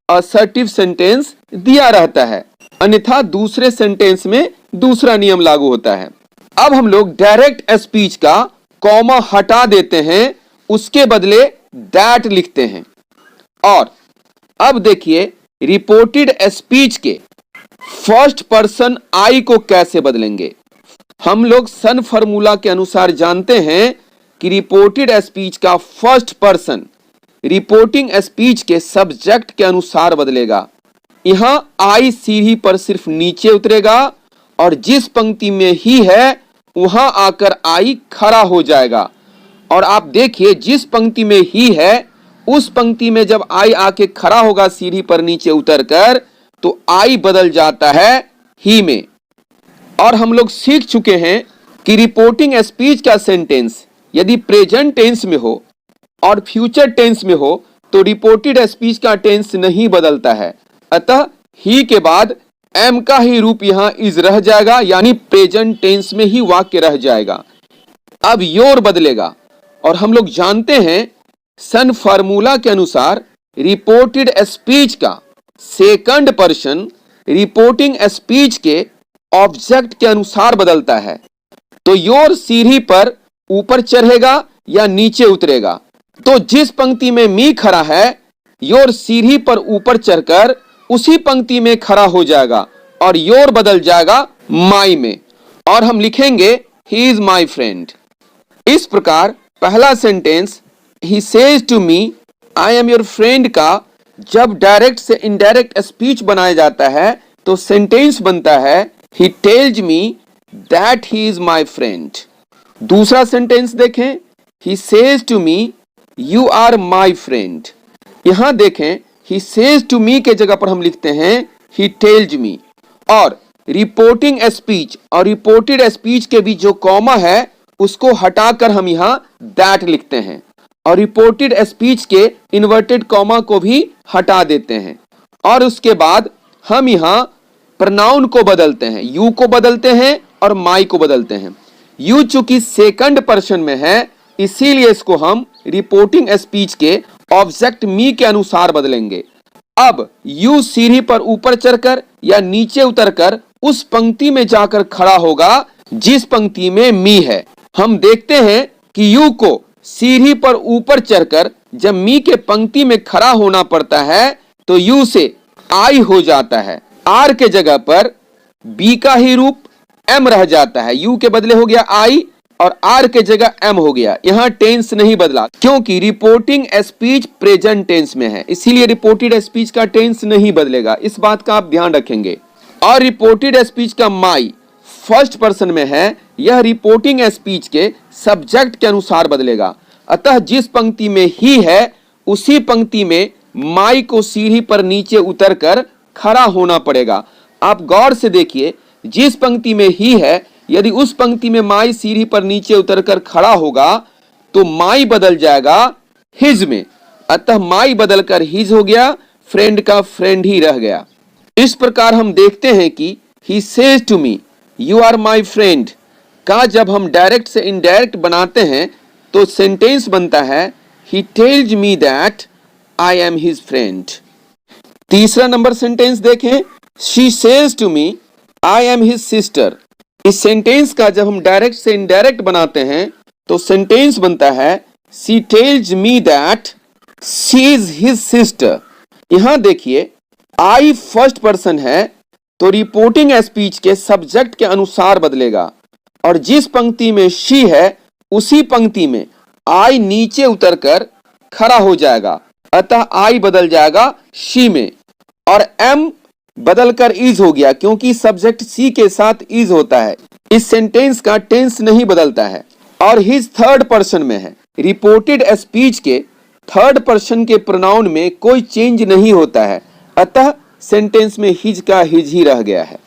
असर्टिव सेंटेंस दिया रहता है, अन्यथा दूसरे सेंटेंस में दूसरा नियम लागू होता है। अब हम लोग डायरेक्ट स्पीच का कॉमा हटा देते हैं, उसके बदले दैट लिखते हैं। और अब देखिए रिपोर्टेड स्पीच के फर्स्ट पर्सन आई को कैसे बदलेंगे। हम लोग सन फॉर्मूला के अनुसार जानते हैं कि रिपोर्टेड स्पीच का फर्स्ट पर्सन रिपोर्टिंग स्पीच के सब्जेक्ट के अनुसार बदलेगा। यहां आई सीढ़ी पर सिर्फ नीचे उतरेगा और जिस पंक्ति में ही है वहां आकर आई खड़ा हो जाएगा। और आप देखिए जिस पंक्ति में ही है उस पंक्ति में जब आई आके खड़ा होगा सीढ़ी पर नीचे उतरकर, तो आई बदल जाता है ही में। और हम लोग सीख चुके हैं कि रिपोर्टिंग स्पीच का सेंटेंस यदि प्रेजेंट टेंस में हो और फ्यूचर टेंस में हो तो रिपोर्टेड स्पीच का टेंस नहीं बदलता है, अतः ही के बाद एम का ही रूप यहां इज रह जाएगा, यानी प्रेजेंट टेंस में ही वाक्य रह जाएगा। अब योर बदलेगा, और हम लोग जानते हैं सन फार्मूला के अनुसार रिपोर्टेड स्पीच का सेकंड पर्सन रिपोर्टिंग स्पीच के ऑब्जेक्ट के अनुसार बदलता है। तो योर सीढ़ी पर ऊपर चढ़ेगा या नीचे उतरेगा। तो जिस पंक्ति में मी खड़ा है योर सीढ़ी पर ऊपर चढ़कर उसी पंक्ति में खड़ा हो जाएगा और योर बदल जाएगा माई में, और हम लिखेंगे ही इज माई फ्रेंड। इस प्रकार पहला सेंटेंस ही says to me I am your friend का जब डायरेक्ट से इनडायरेक्ट स्पीच बनाया जाता है तो सेंटेंस बनता है he tells me that he is my friend. दूसरा सेंटेंस देखें, he says to me you are my friend. यहां देखें ही सेज टू मी के जगह पर हम लिखते हैं ही टेल्स मी, और रिपोर्टिंग स्पीच और रिपोर्टेड स्पीच के बीच जो कॉमा है उसको हटाकर हम यहां दैट लिखते हैं, और रिपोर्टेड स्पीच के इन्वर्टेड कॉमा को भी हटा देते हैं। और उसके बाद हम यहां प्रोनाउन को बदलते हैं, यू को बदलते हैं और माई को बदलते हैं। यू चूंकि सेकंड पर्सन में है इसीलिए इसको हम रिपोर्टिंग स्पीच के ऑब्जेक्ट मी के अनुसार बदलेंगे। अब यू सीढ़ी पर ऊपर चढ़कर या नीचे उतरकर उस पंक्ति में जाकर खड़ा होगा जिस पंक्ति में मी है। हम देखते हैं कि यू को सीढ़ी पर ऊपर चढ़कर जब मी के पंक्ति में खड़ा होना पड़ता है तो यू से आई हो जाता है, आर के जगह पर बी का ही रूप एम रह जाता है। यू के बदले हो गया आई और आर के जगह एम हो गया। यहां टेंस नहीं बदला क्योंकि रिपोर्टिंग स्पीच प्रेजेंट टेंस में है, इसीलिए रिपोर्टेड स्पीच का टेंस नहीं बदलेगा। इस बात का आप ध्यान रखेंगे। और रिपोर्टेड स्पीच का माई फर्स्ट पर्सन में है, यह रिपोर्टिंग स्पीच के सब्जेक्ट के अनुसार बदलेगा। अतः जिस पंक्ति में ही है उसी पंक्ति में माई को सीढ़ी पर नीचे उतरकर खड़ा होना पड़ेगा। आप गौर से देखिए जिस पंक्ति में ही है यदि उस पंक्ति में माई सीढ़ी पर नीचे उतरकर खड़ा होगा तो माई बदल जाएगा हिज में, अतः माई बदलकर हिज हो गया, फ्रेंड का फ्रेंड ही रह गया। इस प्रकार हम देखते हैं कि he says to me you are my friend का जब हम डायरेक्ट से इनडायरेक्ट बनाते हैं तो सेंटेंस बनता है he tells me that I am his friend. तीसरा नंबर सेंटेंस देखें, she says to me I am his sister. इस सेंटेंस का जब हम डायरेक्ट से इनडायरेक्ट बनाते हैं तो सेंटेंस बनता है she tells me that she is his sister. यहां देखिए आई फर्स्ट पर्सन है तो रिपोर्टिंग स्पीच के सब्जेक्ट के अनुसार बदलेगा, और जिस पंक्ति में शी है उसी पंक्ति में आई नीचे उतरकर खड़ा हो जाएगा, अतः आई बदल जाएगा शी में, और एम बदलकर इज हो गया क्योंकि सब्जेक्ट सी के साथ इज होता है। इस सेंटेंस का टेंस नहीं बदलता है और हिज थर्ड पर्सन में है। रिपोर्टेड स्पीच के थर्ड पर्सन के प्रोनाउन में कोई चेंज नहीं होता है, अतः सेंटेंस में हिज का हिज ही रह गया है।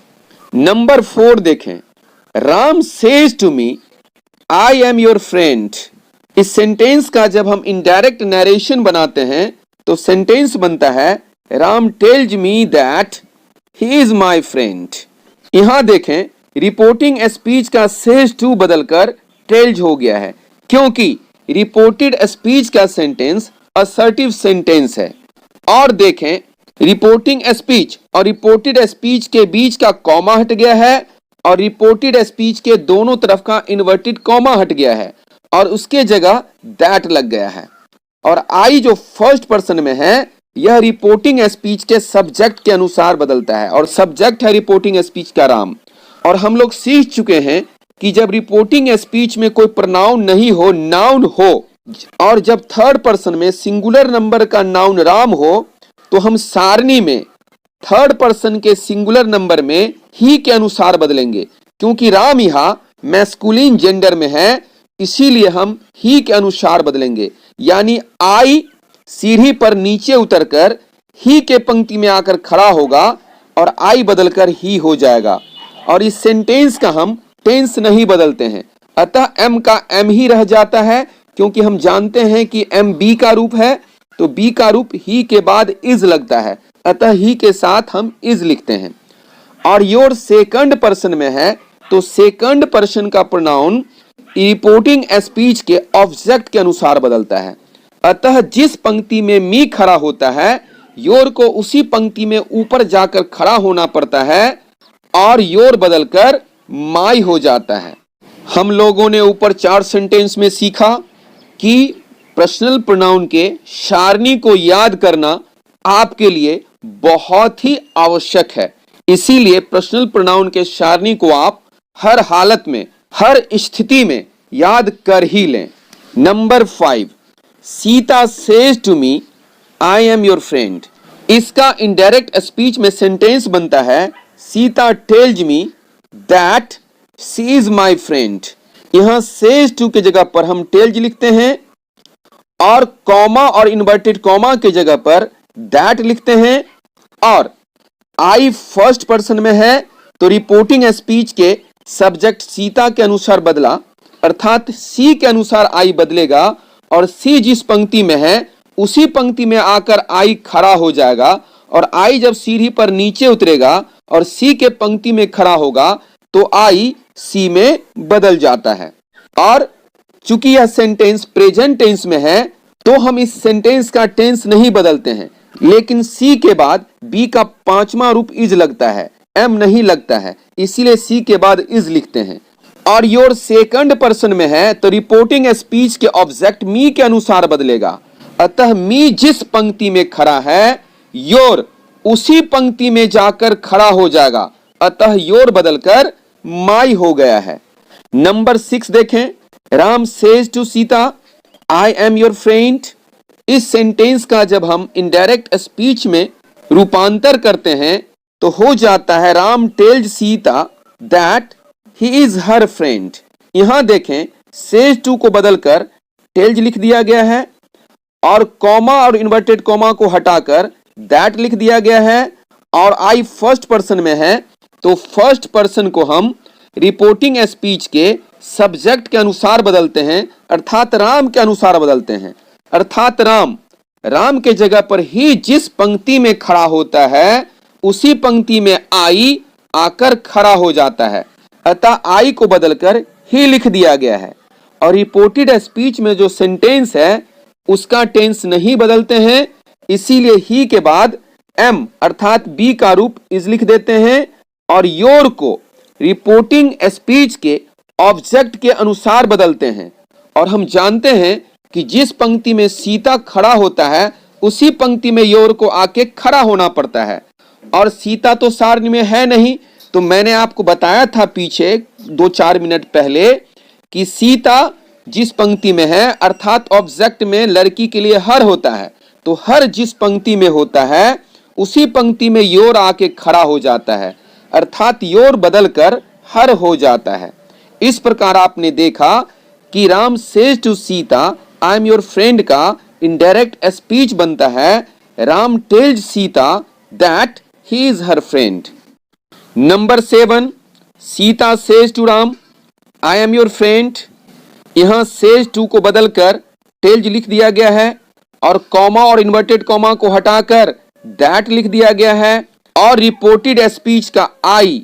नंबर 4 देखें, Ram says to me I am your friend. इस सेंटेंस का जब हम इनडायरेक्ट नरेशन बनाते हैं तो सेंटेंस बनता है Ram tales me that he is my friend. यहां देखें रिपोर्टिंग स्पीच का सेज टू बदलकर टेल्स हो गया है क्योंकि रिपोर्टेड स्पीच का सेंटेंस असर्टिव सेंटेंस है। और देखें रिपोर्टिंग स्पीच और रिपोर्टेड स्पीच के बीच का कॉमा हट गया है और रिपोर्टेड स्पीच के दोनों तरफ का इन्वर्टेड कॉमा हट गया है और उसके जगह दैट लग गया है। और आई जो फर्स्ट पर्सन में है यह रिपोर्टिंग स्पीच के सब्जेक्ट के अनुसार बदलता है और सब्जेक्ट है रिपोर्टिंग स्पीच का राम। और हम लोग सीख चुके हैं कि जब रिपोर्टिंग स्पीच में कोई प्रोनाउन नहीं हो, नाउन हो, और जब थर्ड पर्सन में सिंगुलर नंबर का नाउन राम हो तो हम सारणी में थर्ड पर्सन के सिंगुलर नंबर में ही के अनुसार बदलेंगे। क्योंकि राम यहां मैस्कुलिन जेंडर में है इसीलिए हम ही के अनुसार बदलेंगे, यानी आई सीढ़ी पर नीचे उतरकर ही के पंक्ति में आकर खड़ा होगा और आई बदलकर ही हो जाएगा। और इस सेंटेंस का हम टेंस नहीं बदलते हैं, अतः एम का एम ही रह जाता है क्योंकि हम जानते हैं कि एम बी का रूप है तो बी का रूप ही के बाद इज लगता है, अतः ही के साथ हम इज लिखते हैं। और योर सेकंड पर्सन में है तो सेकंड पर्सन का प्रोनाउन रिपोर्टिंग स्पीच के ऑब्जेक्ट के अनुसार बदलता है, अतः जिस पंक्ति में मी खड़ा होता है योर को उसी पंक्ति में ऊपर जाकर खड़ा होना पड़ता है और योर बदलकर माई हो जाता है। हम लोगों ने ऊपर 4 सेंटेंस में सीखा कि पर्सनल प्रोनाउन के सारणी को याद करना आपके लिए बहुत ही आवश्यक है, इसीलिए पर्सनल प्रोनाउन के सारणी को आप हर हालत में हर स्थिति में याद कर ही लें। Number 5, Sita says to me I am your friend. इसका इनडायरेक्ट स्पीच में सेंटेंस बनता है Sita tells me that she is my friend. यहां सेज टू के जगह पर हम टेल्स लिखते हैं और कॉमा और इन्वर्टेड कॉमा के जगह पर दैट लिखते हैं। और आई फर्स्ट पर्सन में है तो रिपोर्टिंग स्पीच के सब्जेक्ट सीता के अनुसार बदला, अर्थात सी के अनुसार आई बदलेगा और सी जिस पंक्ति में है उसी पंक्ति में आकर आई खड़ा हो जाएगा और आई जब सीढ़ी पर नीचे उतरेगा और सी के पंक्ति में खड़ा होगा तो आई सी में बदल जाता है। और चूंकि यह सेंटेंस प्रेजेंट टेंस में है तो हम इस सेंटेंस का टेंस नहीं बदलते हैं, लेकिन सी के बाद बी का 5वां रूप इज लगता है, एम नहीं लगता है, इसीलिए सी के बाद इज लिखते हैं। और योर सेकंड पर्सन में है तो रिपोर्टिंग स्पीच के ऑब्जेक्ट मी के अनुसार बदलेगा, अतः मी जिस पंक्ति में खड़ा है योर उसी पंक्ति में जाकर खड़ा हो जाएगा, अतः योर बदलकर माई हो गया है। नंबर 6 देखें, Ram says to Sita I am your friend. इस सेंटेंस का जब हम इनडायरेक्ट स्पीच में रूपांतर करते हैं तो हो जाता है Ram tells Sita that he is her friend. यहां देखें सेज टू को बदलकर टेल्स लिख दिया गया है और कॉमा और इन्वर्टेड कॉमा को हटाकर दैट लिख दिया गया है। और आई फर्स्ट पर्सन में है तो फर्स्ट पर्सन को हम रिपोर्टिंग स्पीच के सब्जेक्ट के अनुसार बदलते हैं, अर्थात राम के अनुसार बदलते हैं। अर्थात राम के जगह पर ही जिस पंक्ति में खड़ा होता है उसी पंक्ति में आई आकर खड़ा हो जाता है, अतः आई को बदलकर ही लिख दिया गया है। और रिपोर्टेड स्पीच में जो सेंटेंस है उसका टेंस नहीं बदलते हैं, इसीलिए ही के बाद एम अर्थात बी का रूप इज लिख देते हैं और योर को रिपोर्टिंग स्पीच के ऑब्जेक्ट के अनुसार बदलते हैं। और हम जानते हैं कि जिस पंक्ति में सीता खड़ा होता है उसी पंक्ति में योर को आके खड़ा होना पड़ता है, और सीता तो सारणी में है नहीं। तो मैंने आपको बताया था पीछे 2-4 मिनट पहले कि सीता जिस पंक्ति में है अर्थात ऑब्जेक्ट में लड़की के लिए हर होता है, तो हर जिस पंक्ति में होता है उसी पंक्ति में योर आके खड़ा हो जाता है, अर्थात योर बदलकर हर हो जाता है। इस प्रकार आपने देखा कि Ram says to Sita I am your friend का इनडायरेक्ट स्पीच बनता है Ram tells Sita that he is her friend. Number 7, Sita says to Ram I am your friend. यहां सेज टू को बदलकर टेल्स लिख दिया गया है और कॉमा और इन्वर्टेड कॉमा को हटाकर दैट लिख दिया गया है। और रिपोर्टेड स्पीच का आई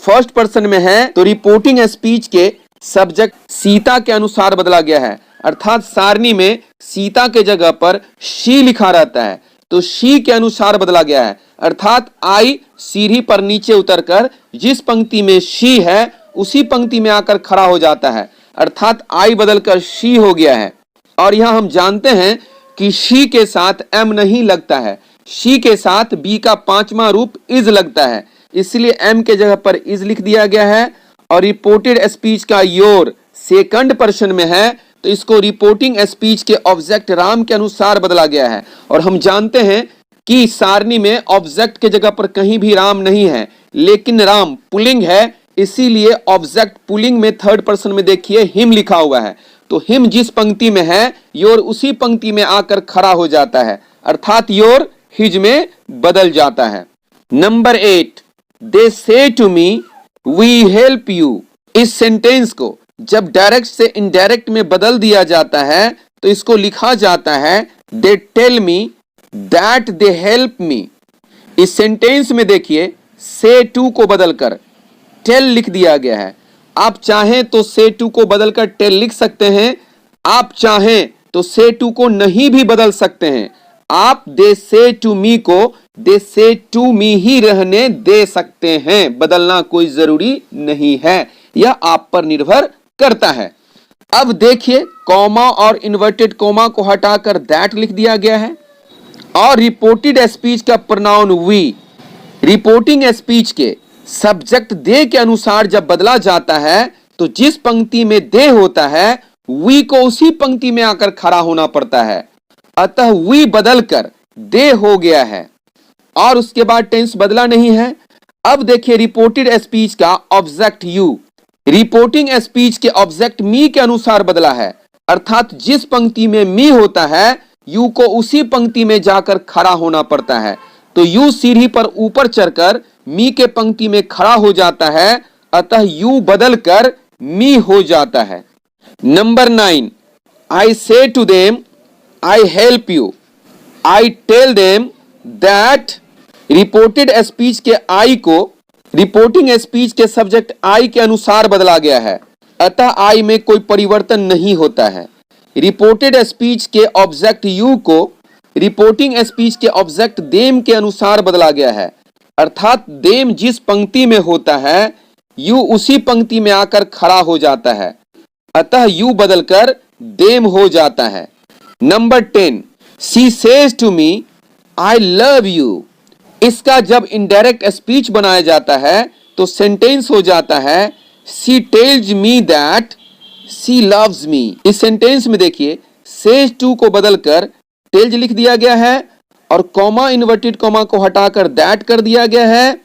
फर्स्ट पर्सन में है तो रिपोर्टिंग स्पीच के सब्जेक्ट सीता के अनुसार बदला गया है, अर्थात सारणी में सीता के जगह पर शी लिखा रहता है तो शी के अनुसार बदला गया है, अर्थात आई सीढ़ी पर नीचे उतरकर जिस पंक्ति में शी है उसी पंक्ति में आकर खड़ा हो जाता है, अर्थात आई बदलकर शी हो गया है। और यहां हम जानते हैं कि शी के साथ एम नहीं लगता है, शी के साथ बी का 5वां रूप इज लगता है, इसलिए एम के जगह पर इज लिख दिया गया है। और रिपोर्टेड स्पीच का योर सेकंड पर्सन में है तो इसको रिपोर्टिंग स्पीच के ऑब्जेक्ट राम के अनुसार बदला गया है। और हम जानते हैं कि सारणी में ऑब्जेक्ट के जगह पर कहीं भी राम नहीं है, लेकिन राम पुल्लिंग है, इसीलिए ऑब्जेक्ट पुल्लिंग में थर्ड पर्सन में देखिए हिम लिखा हुआ है, तो हिम जिस पंक्ति में है योर उसी पंक्ति में आकर खड़ा हो जाता है, अर्थात योर हिज में बदल जाता है। Number 8, they say to me we help you. इस सेंटेंस को जब डायरेक्ट से इनडायरेक्ट में बदल दिया जाता है तो इसको लिखा जाता है they tell me that they help me. इस सेंटेंस में देखिए से टू को बदलकर टेल लिख दिया गया है। आप चाहें तो से टू को बदलकर टेल लिख सकते हैं, आप चाहें तो से टू को नहीं भी बदल सकते हैं। आप दे से टू मी को दे से टू मी ही रहने दे सकते हैं, बदलना कोई जरूरी नहीं है, यह आप पर निर्भर करता है। अब देखिए कॉमा और इन्वर्टेड कॉमा को हटाकर दैट लिख दिया गया है। और रिपोर्टेड स्पीच का प्रोनाउन वी रिपोर्टिंग स्पीच के सब्जेक्ट दे के अनुसार जब बदला जाता है तो जिस पंक्ति में दे होता है वी को उसी पंक्ति में आकर खड़ा होना पड़ता है, अतः वी बदलकर दे हो गया है और उसके बाद टेंस बदला नहीं है। अब देखिए रिपोर्टेड स्पीच का ऑब्जेक्ट यू रिपोर्टिंग स्पीच के ऑब्जेक्ट मी के अनुसार बदला है, अर्थात जिस पंक्ति में मी होता है यू को उसी पंक्ति में जाकर खड़ा होना पड़ता है, तो यू सीढ़ी पर ऊपर चढ़कर मी के पंक्ति में खड़ा हो जाता है, अतः यू बदलकर मी हो जाता है। Number 9, I say to them I help you. I tell them that reported speech के आई को रिपोर्टिंग स्पीच के सब्जेक्ट आई के अनुसार बदला गया है, अतः आई में कोई परिवर्तन नहीं होता है। रिपोर्टेड स्पीच के ऑब्जेक्ट यू को रिपोर्टिंग स्पीच के ऑब्जेक्ट देम के अनुसार बदला गया है, अर्थात देम जिस पंक्ति में होता है यू उसी पंक्ति में आकर खड़ा हो जाता है, अतः यू बदलकर देम हो जाता है। Number 10, she says to me I love you. इसका जब इनडायरेक्ट स्पीच बनाया जाता है तो सेंटेंस हो जाता है she tells me that she loves me. इस सेंटेंस में देखिए सेज टू को बदलकर टेल्स लिख दिया गया है और कॉमा इन्वर्टेड कॉमा को हटाकर दैट कर दिया गया है।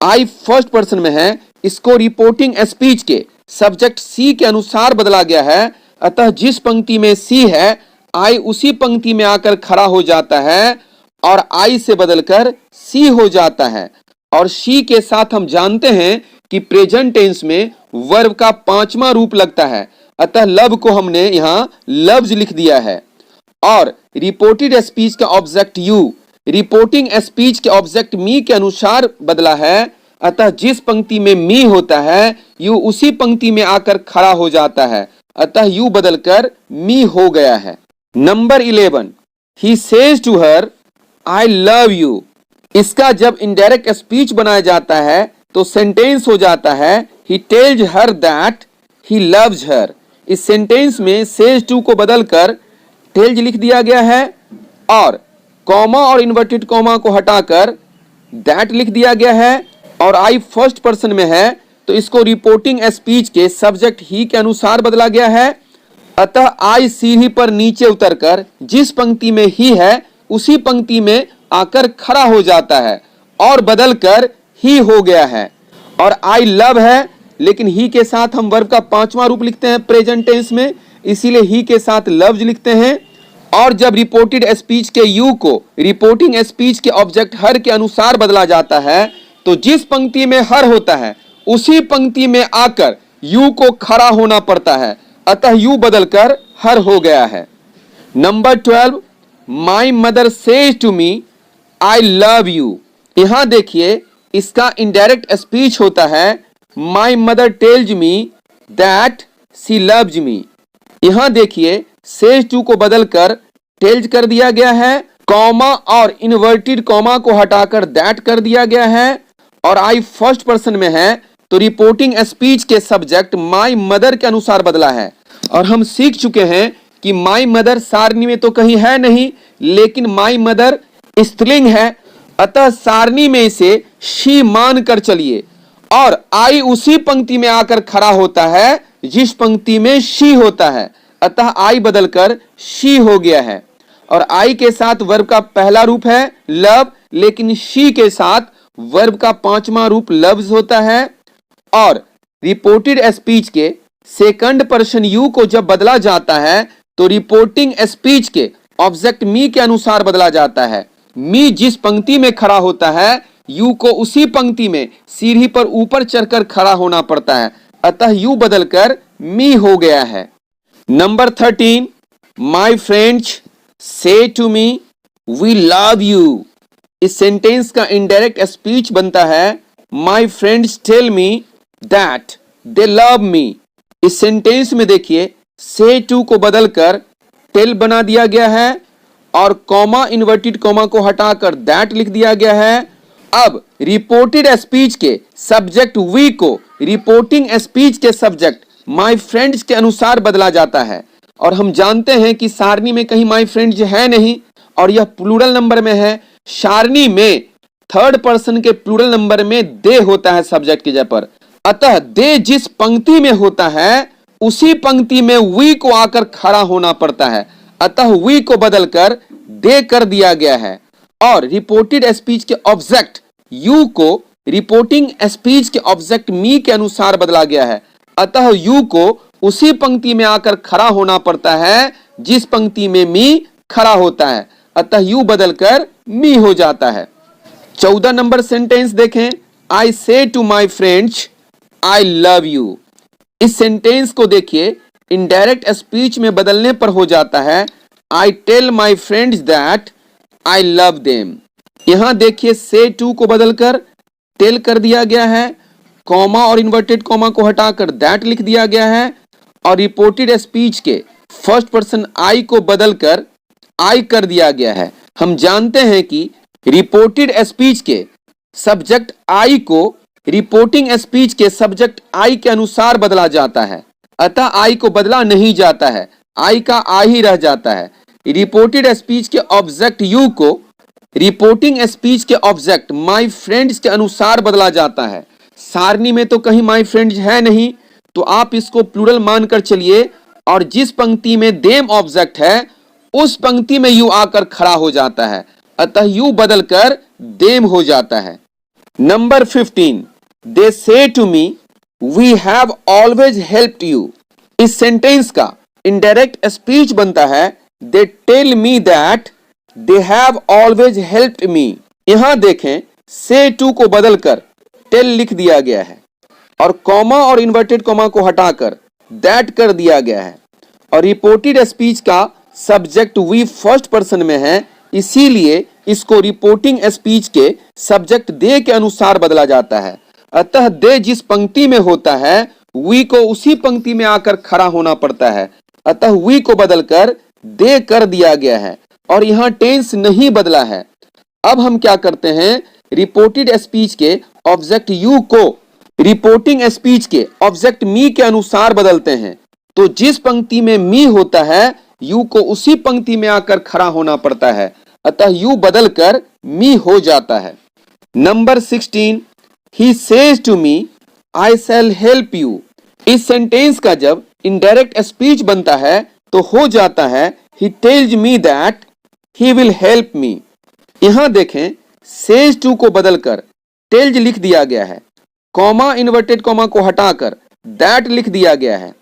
आई फर्स्ट पर्सन में है, इसको रिपोर्टिंग स्पीच के सब्जेक्ट सी के अनुसार बदला गया है, अतः जिस पंक्ति में सी है आई उसी पंक्ति में आकर खड़ा हो जाता है और आई से बदलकर सी हो जाता है। और शी के साथ हम जानते हैं कि प्रेजेंट टेंस में वर्ब का पांचवा रूप लगता है, अतः लव को हमने यहां लव्स लिख दिया है। और रिपोर्टेड स्पीच का ऑब्जेक्ट यू रिपोर्टिंग स्पीच के ऑब्जेक्ट मी के अनुसार बदला है, अतः जिस पंक्ति में मी होता है यू उसी पंक्ति में आकर खड़ा हो जाता है, अतः यू बदलकर मी हो गया है। Number 11, he says to her I love you. इसका जब इनडायरेक्ट स्पीच बनाया जाता है तो सेंटेंस हो जाता है he tells her that he loves her. इस सेंटेंस में सेज टू को बदलकर टेल्स लिख दिया गया है और कॉमा और इन्वर्टेड कॉमा को हटाकर दैट लिख दिया गया है और आई फर्स्ट पर्सन में है तो इसको रिपोर्टिंग स्पीच के सब्जेक्ट ही के अनुसार बदला गया है, अतः आई सीढ़ी पर नीचे उतरकर जिस पंक्ति में ही है उसी पंक्ति में आकर खड़ा हो जाता है और बदलकर ही हो गया है। और आई लव है लेकिन ही के साथ हम वर्ब का पांचवा रूप लिखते हैं प्रेजेंट टेंस में, इसीलिए ही के साथ लव्स लिखते हैं। और जब रिपोर्टेड स्पीच के यू को रिपोर्टिंग स्पीच के ऑब्जेक्ट हर के अनुसार बदला जाता है तो जिस पंक्ति में हर होता है उसी पंक्ति में आकर यू को खड़ा होना पड़ता है, अतः यू बदलकर हर हो गया है। Number 12, my mother says to me I love you. यहां देखिए इसका इनडायरेक्ट स्पीच होता है my mother tells me that she loves me. यहां देखिए सेज टू को बदलकर टेल्स कर दिया गया है, कॉमा और इन्वर्टेड कॉमा को हटाकर दैट कर दिया गया है और आई फर्स्ट पर्सन में है तो रिपोर्टिंग स्पीच के सब्जेक्ट माई मदर के अनुसार बदला है। और हम सीख चुके हैं कि माई मदर सारणी में तो कहीं है नहीं, लेकिन माई मदर स्त्रीलिंग है, अतः सारणी में इसे शी मान कर चलिए और आई उसी पंक्ति में आकर खड़ा होता है जिस पंक्ति में शी होता है, अतः आई बदलकर शी हो गया है। और आई के साथ वर्ब का पहला रूप है लव, लेकिन शी के साथ वर्ब का पांचवा रूप लव्स होता है। और रिपोर्टेड स्पीच के सेकंड पर्सन यू को जब बदला जाता है तो रिपोर्टिंग स्पीच के ऑब्जेक्ट मी के अनुसार बदला जाता है। मी जिस पंक्ति में खड़ा होता है यू को उसी पंक्ति में सीढ़ी पर ऊपर चढ़कर खड़ा होना पड़ता है, अतः यू बदलकर मी हो गया है। Number 13, my friends say to me we love you. इस सेंटेंस का इनडायरेक्ट स्पीच बनता है my friends tell me that they love me. इस सेंटेंस में देखिए से टू को बदलकर टेल बना दिया गया है और कॉमा इन्वर्टेड कॉमा को हटाकर दैट लिख दिया गया है। अब रिपोर्टेड स्पीच के सब्जेक्ट वी को रिपोर्टिंग स्पीच के सब्जेक्ट माई फ्रेंड्स के अनुसार बदला जाता है और हम जानते हैं कि सारणी में कहीं माई फ्रेंड्स है नहीं और यह प्लूरल नंबर में है। सारणी में थर्ड पर्सन के प्लूरल नंबर में दे होता है सब्जेक्ट की जगह पर, अतः दे जिस पंक्ति में होता है उसी पंक्ति में वी को आकर खड़ा होना पड़ता है, अतः वी को बदलकर दे कर दिया गया है। और रिपोर्टेड स्पीच के ऑब्जेक्ट यू को रिपोर्टिंग स्पीच के ऑब्जेक्ट मी के अनुसार बदला गया है, अतः यू को उसी पंक्ति में आकर खड़ा होना पड़ता है जिस पंक्ति में मी खड़ा होता है, अतः यू बदलकर मी हो जाता है। 14 नंबर सेंटेंस देखें, I say to my friends I love you. इस सेंटेंस को देखिए इनडायरेक्ट स्पीच में बदलने पर हो जाता है I tell my friends that I love them. यहां देखिए से टू को बदलकर टेल कर दिया गया है, कॉमा और इन्वर्टेड कॉमा को हटाकर दैट लिख दिया गया है और रिपोर्टेड स्पीच के फर्स्ट पर्सन आई को बदलकर आई कर दिया गया है। हम जानते हैं कि रिपोर्टेड स्पीच के सब्जेक्ट आई को रिपोर्टिंग स्पीच के सब्जेक्ट आई के अनुसार बदला जाता है, अतः आई को बदला नहीं जाता है, आई का आई ही रह जाता है। रिपोर्टेड स्पीच के ऑब्जेक्ट यू को रिपोर्टिंग स्पीच के ऑब्जेक्ट माई फ्रेंड्स के अनुसार बदला जाता है। सारणी में तो कहीं माई फ्रेंड्स है नहीं, तो आप इसको प्लूरल मानकर चलिए और जिस पंक्ति में देम ऑब्जेक्ट है उस पंक्ति में यू आकर खड़ा हो जाता है, अतः यू बदलकर देम हो जाता है। Number 15, they say to me we have always helped you. इस सेंटेंस का इनडायरेक्ट स्पीच बनता है they tell me that they have always helped me. यहां देखें से टू को बदलकर टेल लिख दिया गया है और कॉमा और इन्वर्टेड कॉमा को हटाकर दैट कर दिया गया है। और रिपोर्टेड स्पीच का सब्जेक्ट वी फर्स्ट पर्सन में है, इसीलिए इसको रिपोर्टिंग स्पीच के सब्जेक्ट दे के अनुसार बदला जाता है। अतः दे जिस पंक्ति में होता है वी को उसी पंक्ति में आकर खड़ा होना पड़ता है। अतः वी को बदलकर दे कर दिया गया है और यहां टेंस नहीं बदला है। अब हम क्या करते हैं, रिपोर्टेड स्पीच के ऑब्जेक्ट यू को रिपोर्टिंग स्पीच के ऑब्जेक्ट मी के अनुसार बदलते हैं। तो जिस पंक्ति में मी होता है यू को उसी पंक्ति में आकर खड़ा होना पड़ता है। अतः यू बदलकर मी हो जाता है। Number 16, he says to me I shall help you. इस सेंटेंस का जब इनडायरेक्ट स्पीच बनता है तो हो जाता है he tells me that he will help me. यहां देखें, सेज टू को बदलकर टेल्स लिख दिया गया है, कॉमा इन्वर्टेड कॉमा को हटाकर दैट लिख दिया गया है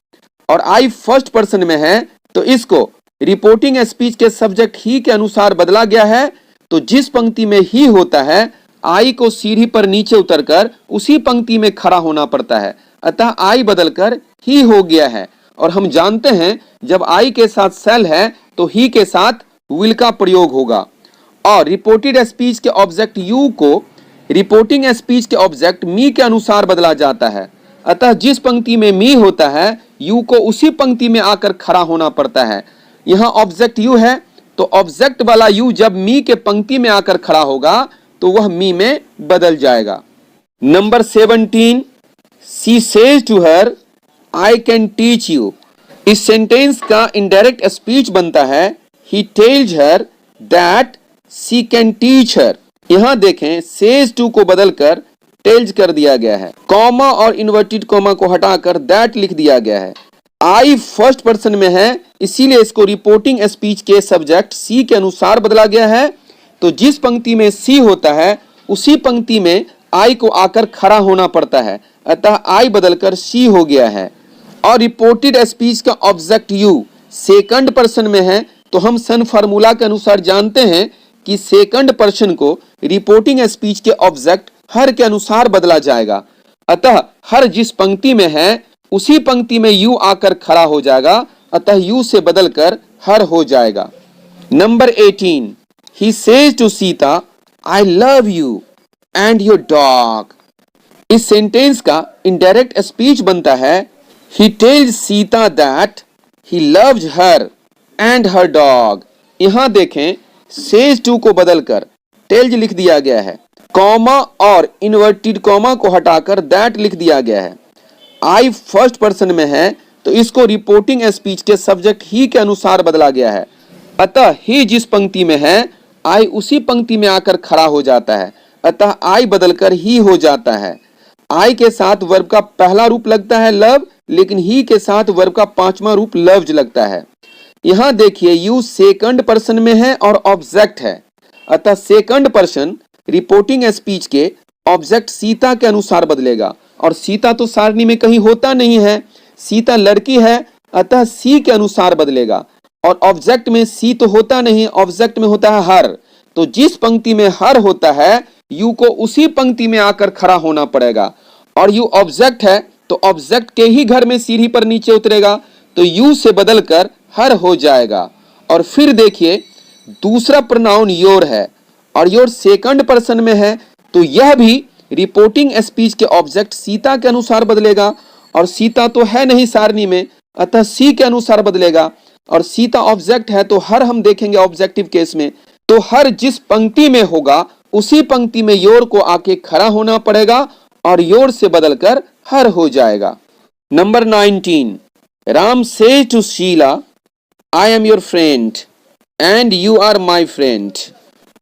और आई फर्स्ट पर्सन में है तो इसको रिपोर्टिंग स्पीच के सब्जेक्ट ही के अनुसार बदला गया है। तो जिस पंक्ति में ही होता है आई को सीढ़ी पर नीचे उतरकर उसी पंक्ति में खड़ा होना पड़ता है। अतः आई बदलकर ही हो गया है। और हम जानते हैं जब आई के साथ सेल है तो ही के साथ विल का प्रयोग होगा। और रिपोर्टेड स्पीच के ऑब्जेक्ट यू को रिपोर्टिंग स्पीच के ऑब्जेक्ट मी के अनुसार बदला जाता है। अतः जिस पंक्ति में मी होता है यू को उसी पंक्ति में आकर खड़ा होना पड़ता है। यहाँ ऑब्जेक्ट यू है तो ऑब्जेक्ट वाला यू जब मी के पंक्ति में आकर खड़ा होगा तो वह मी में बदल जाएगा। Number 17, she says to her I can teach you. इस सेंटेंस का इनडायरेक्ट स्पीच बनता है he tells her that she can teach her. यहां देखें, सेज टू को बदलकर टेल्स कर दिया गया है, कॉमा और इन्वर्टेड कॉमा को हटाकर दैट लिख दिया गया है। आई फर्स्ट पर्सन में है, इसीलिए इसको रिपोर्टिंग स्पीच के सब्जेक्ट सी के अनुसार बदला गया है। तो जिस पंक्ति में सी होता है उसी पंक्ति में आई को आकर खड़ा होना पड़ता है। अतः आई बदलकर सी हो गया है। और रिपोर्टेड स्पीच का ऑब्जेक्ट यू सेकंड पर्सन में है तो हम सन फार्मूला के अनुसार जानते हैं कि सेकंड पर्सन को रिपोर्टिंग स्पीच के ऑब्जेक्ट हर के अनुसार बदला जाएगा। अतः हर जिस पंक्ति में है उसी पंक्ति में यू आकर खड़ा हो जाएगा। अतः यू से बदलकर हर हो जाएगा। Number 18, he says to Sita I love you and your dog। इस सेंटेंस का इनडायरेक्ट स्पीच बनता है he tells Sita that he loves her and her dog। यहां देखें, says to को बदलकर tells लिख दिया गया है, कॉमा और इन्वर्टेड कॉमा को हटाकर that लिख दिया गया है। आई फर्स्ट पर्सन में है तो इसको रिपोर्टिंग स्पीच के सब्जेक्ट ही के अनुसार बदला गया है। अतः ही जिस पंक्ति में है आई उसी पंक्ति में आकर खड़ा हो जाता है। अतः आई बदलकर ही हो जाता है। आई के साथ वर्ब का पहला रूप लगता है लव, लेकिन ही के साथ वर्ब का पांचवा रूप लव्स लगता है। यहां देखिए, यू सेकंड पर्सन में है और ऑब्जेक्ट है। अतः सेकंड पर्सन रिपोर्टिंग स्पीच के ऑब्जेक्ट सीता के अनुसार बदलेगा। और सीता तो सारणी में कहीं होता नहीं है, सीता लड़की है, अतः सी के अनुसार बदलेगा। और ऑब्जेक्ट में सी तो होता नहीं, ऑब्जेक्ट में होता है हर। तो जिस पंक्ति में हर होता है यू को उसी पंक्ति में आकर खड़ा होना पड़ेगा। और यू ऑब्जेक्ट है तो ऑब्जेक्ट के ही घर में सीढ़ी पर नीचे उतरेगा, तो यू से बदलकर हर हो जाएगा। और फिर देखिए, दूसरा प्रोनाउन योर है और योर सेकंड पर्सन में है तो यह भी रिपोर्टिंग स्पीच के ऑब्जेक्ट सीता के अनुसार बदलेगा। और सीता तो है नहीं सारणी में, अतः सी के अनुसार बदलेगा। और सीता ऑब्जेक्ट है तो हर हम देखेंगे ऑब्जेक्टिव केस में, तो हर जिस पंक्ति में होगा उसी पंक्ति में योर को आके खड़ा होना पड़ेगा और योर से बदलकर हर हो जाएगा। Number 19, Ram says to Sheela I am your friend and you are my friend.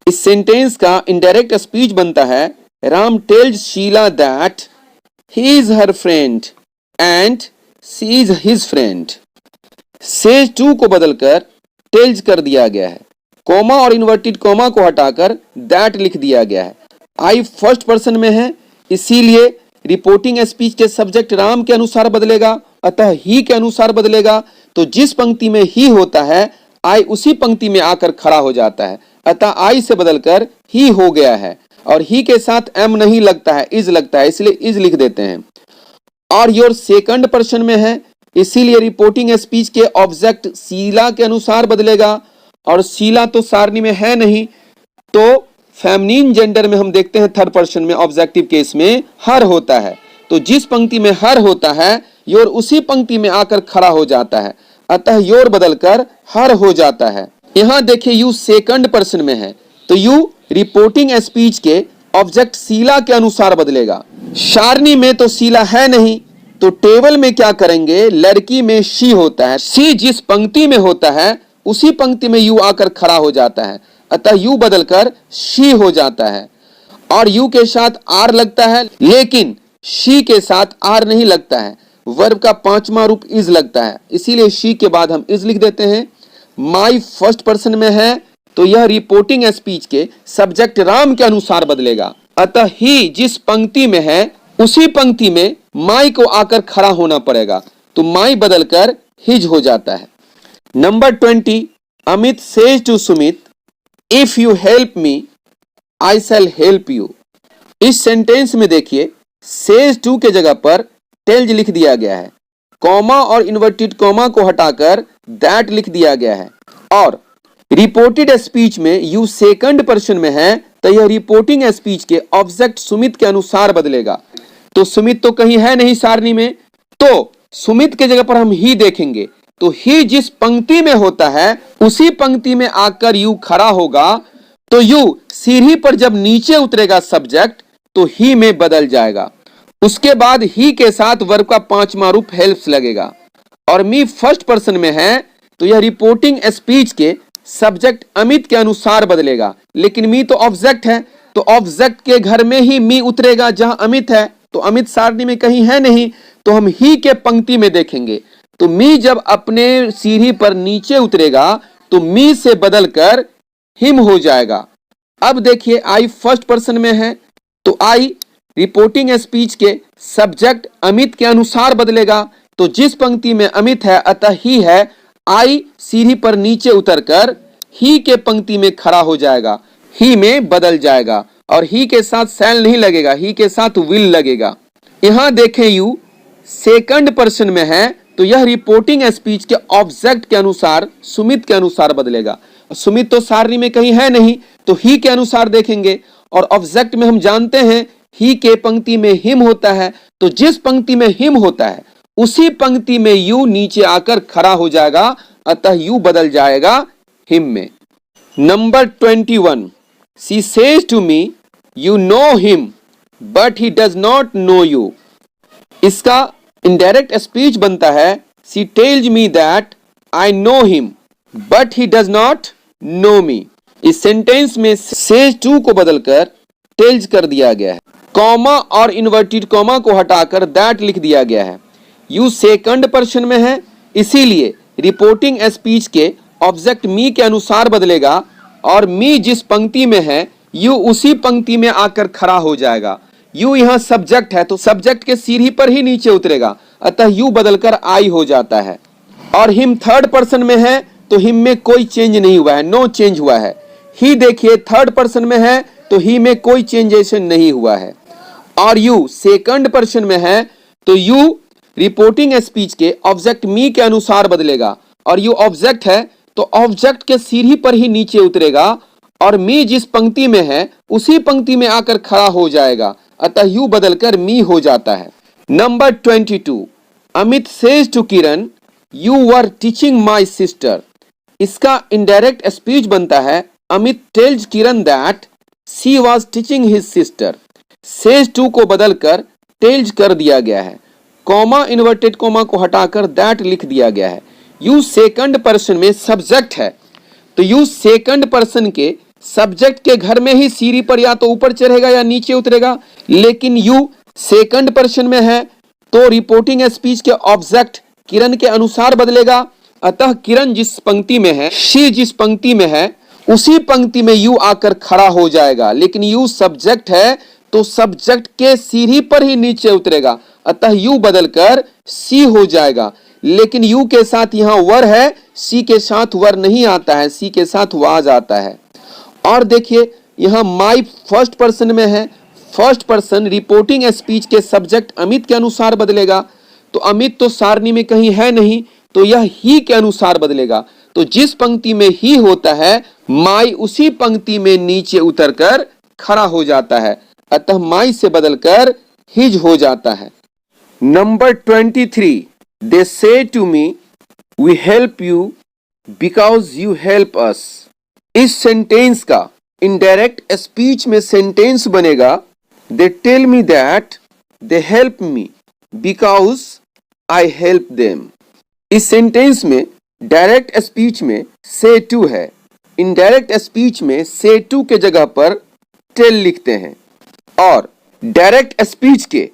इस सेंटेंस का इनडायरेक्ट स्पीच बनता है Ram tells Sheela that he is her friend and she is his friend. Says to को बदलकर टेल्स कर दिया गया है, कॉमा और इन्वर्टेड कॉमा को हटाकर दैट लिख दिया गया है। आई फर्स्ट पर्सन में है, इसीलिए रिपोर्टिंग स्पीच के सब्जेक्ट राम के अनुसार बदलेगा, अतः ही के अनुसार बदलेगा। तो जिस पंक्ति में ही होता है आई उसी पंक्ति में आकर खड़ा हो जाता है। अतः आई से बदलकर ही हो गया है। और ही के साथ एम नहीं लगता है, इज लगता है, इसलिए इज लिख देते हैं। और योर सेकंड पर्सन में है, इसीलिए रिपोर्टिंग स्पीच के ऑब्जेक्ट शीला के अनुसार बदलेगा, और शीला तो सारणी में है नहीं, तो फेमिनिन जेंडर में हम देखते हैं थर्ड पर्सन में ऑब्जेक्टिव केस में हर होता है, तो जिस पंक्ति में हर होता है योर उसी पंक्ति में आकर खड़ा हो जाता है, अतः योर बदलकर हर हो जाता है। यहां देखिए यू सेकंड पर्सन में है, तो यू रिपोर्टिंग स्पीच के ऑब्जेक्ट शीला के अनुसार बदलेगा। सारणी में तो शीला है नहीं, तो टेबल में क्या करेंगे, लड़की में शी होता है, शी जिस पंक्ति में होता है उसी पंक्ति में यू आकर खड़ा हो जाता है, अतः यू बदलकर शी हो जाता है। और यू के साथ आर लगता है, लेकिन शी के साथ आर नहीं लगता है, वर्ब का पांचवा रूप इज लगता है, इसीलिए शी के बाद हम इज लिख देते हैं। माई फर्स्ट पर्सन में है, तो यह रिपोर्टिंग स्पीच के सब्जेक्ट राम के अनुसार बदलेगा, अतः ही जिस पंक्ति में है उसी पंक्ति में माई को आकर खड़ा होना पड़ेगा, तो माई बदलकर हिज हो जाता है। Number 20, Amit says to Sumit, if you help me I shall help you. इस सेंटेंस में देखिए सेज टू के जगह पर टेल्ज लिख दिया गया है, कॉमा और इन्वर्टेड कॉमा को हटाकर दैट लिख दिया गया है, और रिपोर्टेड स्पीच में यू सेकंड पर्सन में है, तो यह रिपोर्टिंग स्पीच के ऑब्जेक्ट सुमित के अनुसार बदलेगा। तो सुमित तो कहीं है नहीं सारणी में, तो सुमित के जगह पर हम ही देखेंगे, तो ही जिस पंक्ति में होता है उसी पंक्ति में आकर यू खड़ा होगा, तो यू सीढ़ी पर जब नीचे उतरेगा सब्जेक्ट तो ही में बदल जाएगा। उसके बाद ही के साथ वर्ब का पांचवा रूप हेल्प्स लगेगा, और मी फर्स्ट पर्सन में है, तो यह रिपोर्टिंग स्पीच के सब्जेक्ट अमित के अनुसार बदलेगा, लेकिन मी तो ऑब्जेक्ट है, तो ऑब्जेक्ट के घर में ही मी उतरेगा जहां अमित है, तो अमित सारणी में कहीं है नहीं, तो हम ही के पंक्ति में देखेंगे, तो मी जब अपने सीढ़ी पर नीचे उतरेगा तो मी से बदलकर हिम हो जाएगा। अब देखिए आई फर्स्ट पर्सन में है, तो आई रिपोर्टिंग स्पीच के सब्जेक्ट अमित के अनुसार बदलेगा, तो जिस पंक्ति में अमित है अतः ही है, आई सीढ़ी पर नीचे उतरकर ही के पंक्ति में खड़ा हो जाएगा, ही में बदल जाएगा, और ही के साथ शैल नहीं लगेगा, ही के साथ विल लगेगा। यहां देखें यू सेकंड पर्सन में है, तो यह रिपोर्टिंग स्पीच के ऑब्जेक्ट के अनुसार सुमित के अनुसार बदलेगा। सुमित तो सारणी में कहीं है नहीं, तो ही के अनुसार देखेंगे, और ऑब्जेक्ट में हम जानते हैं ही के पंक्ति में हिम होता है, तो जिस पंक्ति में हिम होता है उसी पंक्ति में यू नीचे आकर खड़ा हो जाएगा, अतः यू बदल जाएगा हिम में। Number 21, she says to me you know him but he does not know you. इसका इनडायरेक्ट स्पीच बनता है she tells me that I know him but he does not know me. इस सेंटेंस में says to को बदलकर tales कर दिया गया है, कॉमा और इन्वर्टेड कॉमा को हटाकर दैट लिख दिया गया है। यू सेकंड पर्सन में है, इसीलिए रिपोर्टिंग स्पीच के ऑब्जेक्ट मी के अनुसार बदलेगा, और मी जिस पंक्ति में है यू उसी पंक्ति में आकर खड़ा हो जाएगा। यू यहाँ सब्जेक्ट है, तो सब्जेक्ट के सीढ़ी पर ही नीचे उतरेगा, अतः यू बदलकर आई हो जाता है। और हिम थर्ड पर्सन में है, तो हिम में कोई चेंज नहीं हुआ है, नो चेंज हुआ है। ही देखिए थर्ड पर्सन में है, तो ही में कोई चेंजेशन नहीं हुआ है। और यू सेकंड पर्सन में है, तो यू रिपोर्टिंग स्पीच के ऑब्जेक्ट मी के अनुसार बदलेगा, और यू ऑब्जेक्ट है, तो ऑब्जेक्ट के सीढ़ी पर ही नीचे उतरेगा, और मी जिस पंक्ति में है उसी पंक्ति में आकर खड़ा हो जाएगा, अतः यू बदलकर मी हो जाता है। Number 22, Amit says to Kiran you were teaching my sister. इसका इनडायरेक्ट स्पीच बनता है Amit tells Kiran that she was teaching his sister. Says to को बदलकर टेल्स कर दिया गया है, कॉमा इन्वर्टेड कॉमा को हटाकर दैट लिख दिया गया है। यू सेकंड पर्सन में सब्जेक्ट है, तो यू सेकंड पर्सन के सब्जेक्ट के घर में ही सीढ़ी पर या तो ऊपर चढ़ेगा या नीचे उतरेगा, लेकिन यू सेकंड पर्सन में है, तो रिपोर्टिंग स्पीच के ऑब्जेक्ट किरण के अनुसार बदलेगा, अतः किरण जिस पंक्ति में है, शी जिस पंक्ति में है, उसी पंक्ति में यू आकर खड़ा हो जाएगा, लेकिन यू सब्जेक्ट है, तो सब्जेक्ट के सीढ़ी पर ही नीचे उतरेगा, अतः यू बदलकर सी हो जाएगा। लेकिन यू के साथ यहाँ वर है, सी के साथ वर नहीं आता है, सी के साथ वाज आता है। और देखिए यहाँ माई फर्स्ट पर्सन में है, फर्स्ट पर्सन रिपोर्टिंग स्पीच के सब्जेक्ट अमित के अनुसार बदलेगा, तो अमित तो सारणी में कहीं है नहीं, तो यह ही के अनुसार बदलेगा। तो जिस पंक्ति में ही होता है माई उसी पंक्ति में नीचे उतरकर खड़ा हो जाता है, अतः माई से बदलकर हिज हो जाता है। Number 23, they say to me we help you because you help us. इस सेंटेंस का इनडायरेक्ट स्पीच में सेंटेंस बनेगा they tell me that they help me because I help them. इस सेंटेंस में डायरेक्ट स्पीच में से टू है, indirect speech में say to के जगह पर टेल लिखते हैं, और डायरेक्ट स्पीच के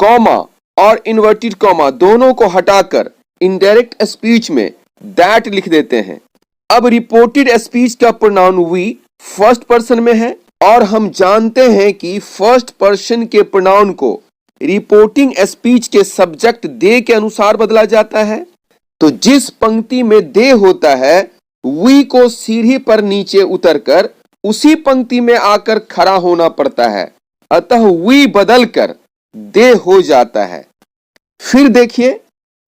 कॉमा और इन्वर्टेड कॉमा दोनों को हटाकर इनडायरेक्ट स्पीच में दैट लिख देते हैं। अब रिपोर्टेड स्पीच का प्रोनाउन वी फर्स्ट पर्सन में है, और हम जानते हैं कि फर्स्ट पर्सन के प्रोनाउन को रिपोर्टिंग स्पीच के सब्जेक्ट दे के अनुसार बदला जाता है। तो जिस पंक्ति में दे होता है वी को सीढ़ी पर नीचे उतरकर उसी पंक्ति में आकर खड़ा होना पड़ता है, अतः वी बदलकर दे हो जाता है। फिर देखिए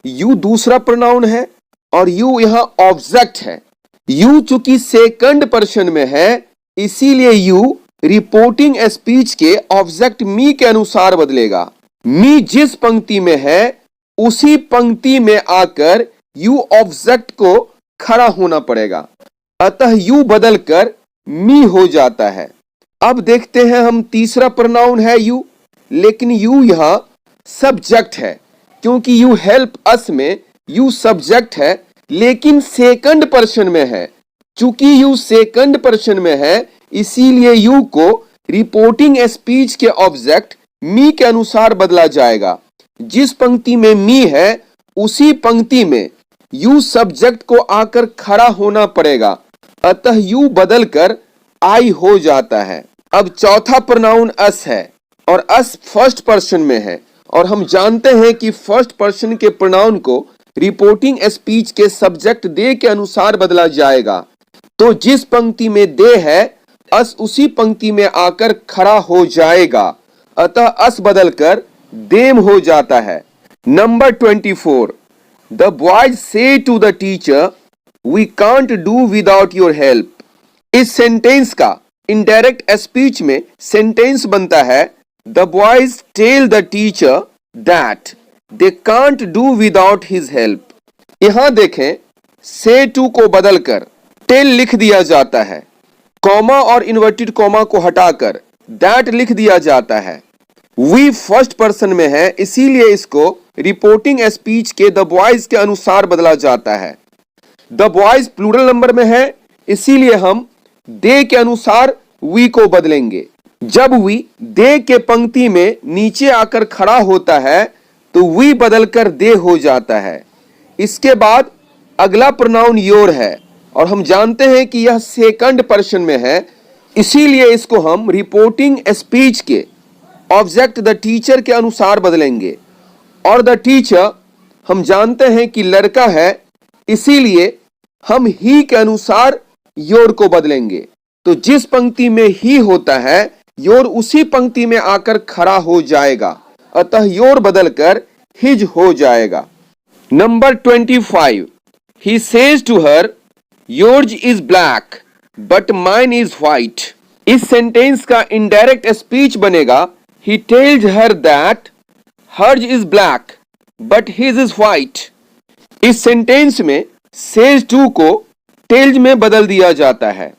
यू दूसरा प्रोनाउन है और यू यहां ऑब्जेक्ट है। यू चूंकि सेकंड पर्सन में है इसीलिए यू रिपोर्टिंग स्पीच के ऑब्जेक्ट मी के अनुसार बदलेगा। मी जिस पंक्ति में है उसी पंक्ति में आकर यू ऑब्जेक्ट को खड़ा होना पड़ेगा, अतः यू बदलकर मी हो जाता है। अब देखते हैं हम तीसरा प्रोनाउन है यू, लेकिन यू यहां सब्जेक्ट है, क्योंकि यू हेल्प अस में यू सब्जेक्ट है लेकिन सेकंड पर्सन में है। चूंकि यू सेकंड पर्सन में है इसीलिए यू को रिपोर्टिंग स्पीच के ऑब्जेक्ट मी के अनुसार बदला जाएगा। जिस पंक्ति में मी है उसी पंक्ति में यू सब्जेक्ट को आकर खड़ा होना पड़ेगा, अतः यू बदलकर आई हो जाता है। अब चौथा प्रोनाउन अस है और अस फर्स्ट पर्सन में है, और हम जानते हैं कि फर्स्ट पर्सन के प्रोनाउन को रिपोर्टिंग स्पीच के सब्जेक्ट दे के अनुसार बदला जाएगा। तो जिस पंक्ति में दे है अस उसी पंक्ति में आकर खड़ा हो जाएगा, अतः अस बदलकर देम हो जाता है। Number 24, the boys say to the teacher we can't do without your help. इस सेंटेंस का इनडायरेक्ट स्पीच में सेंटेंस बनता है the boys tell the teacher that they can't do without his help. यहां देखें से टू को बदलकर टेल लिख दिया जाता है, कॉमा और इन्वर्टेड कॉमा को हटाकर दैट लिख दिया जाता है। वी फर्स्ट पर्सन में है इसीलिए इसको रिपोर्टिंग स्पीच के द बॉयज के अनुसार बदला जाता है। द बॉयज प्लूरल नंबर में है इसीलिए हम दे के अनुसार वी को बदलेंगे। जब वी दे के पंक्ति में नीचे आकर खड़ा होता है तो वी बदलकर दे हो जाता है। इसके बाद अगला प्रोनाउन योर है, और हम जानते हैं कि यह सेकंड पर्सन में है इसीलिए इसको हम रिपोर्टिंग स्पीच के ऑब्जेक्ट द टीचर के अनुसार बदलेंगे। और द टीचर हम जानते हैं कि लड़का है इसीलिए हम ही के अनुसार योर को बदलेंगे। तो जिस पंक्ति में ही होता है योर उसी पंक्ति में आकर खड़ा हो जाएगा, अतः योर बदलकर हिज हो जाएगा। Number 25, he says to her yours is black but mine is white. इस सेंटेंस का इनडायरेक्ट स्पीच बनेगा he tells her that hers is black but his is white. इस सेंटेंस में सेज टू को tells में बदल दिया जाता है,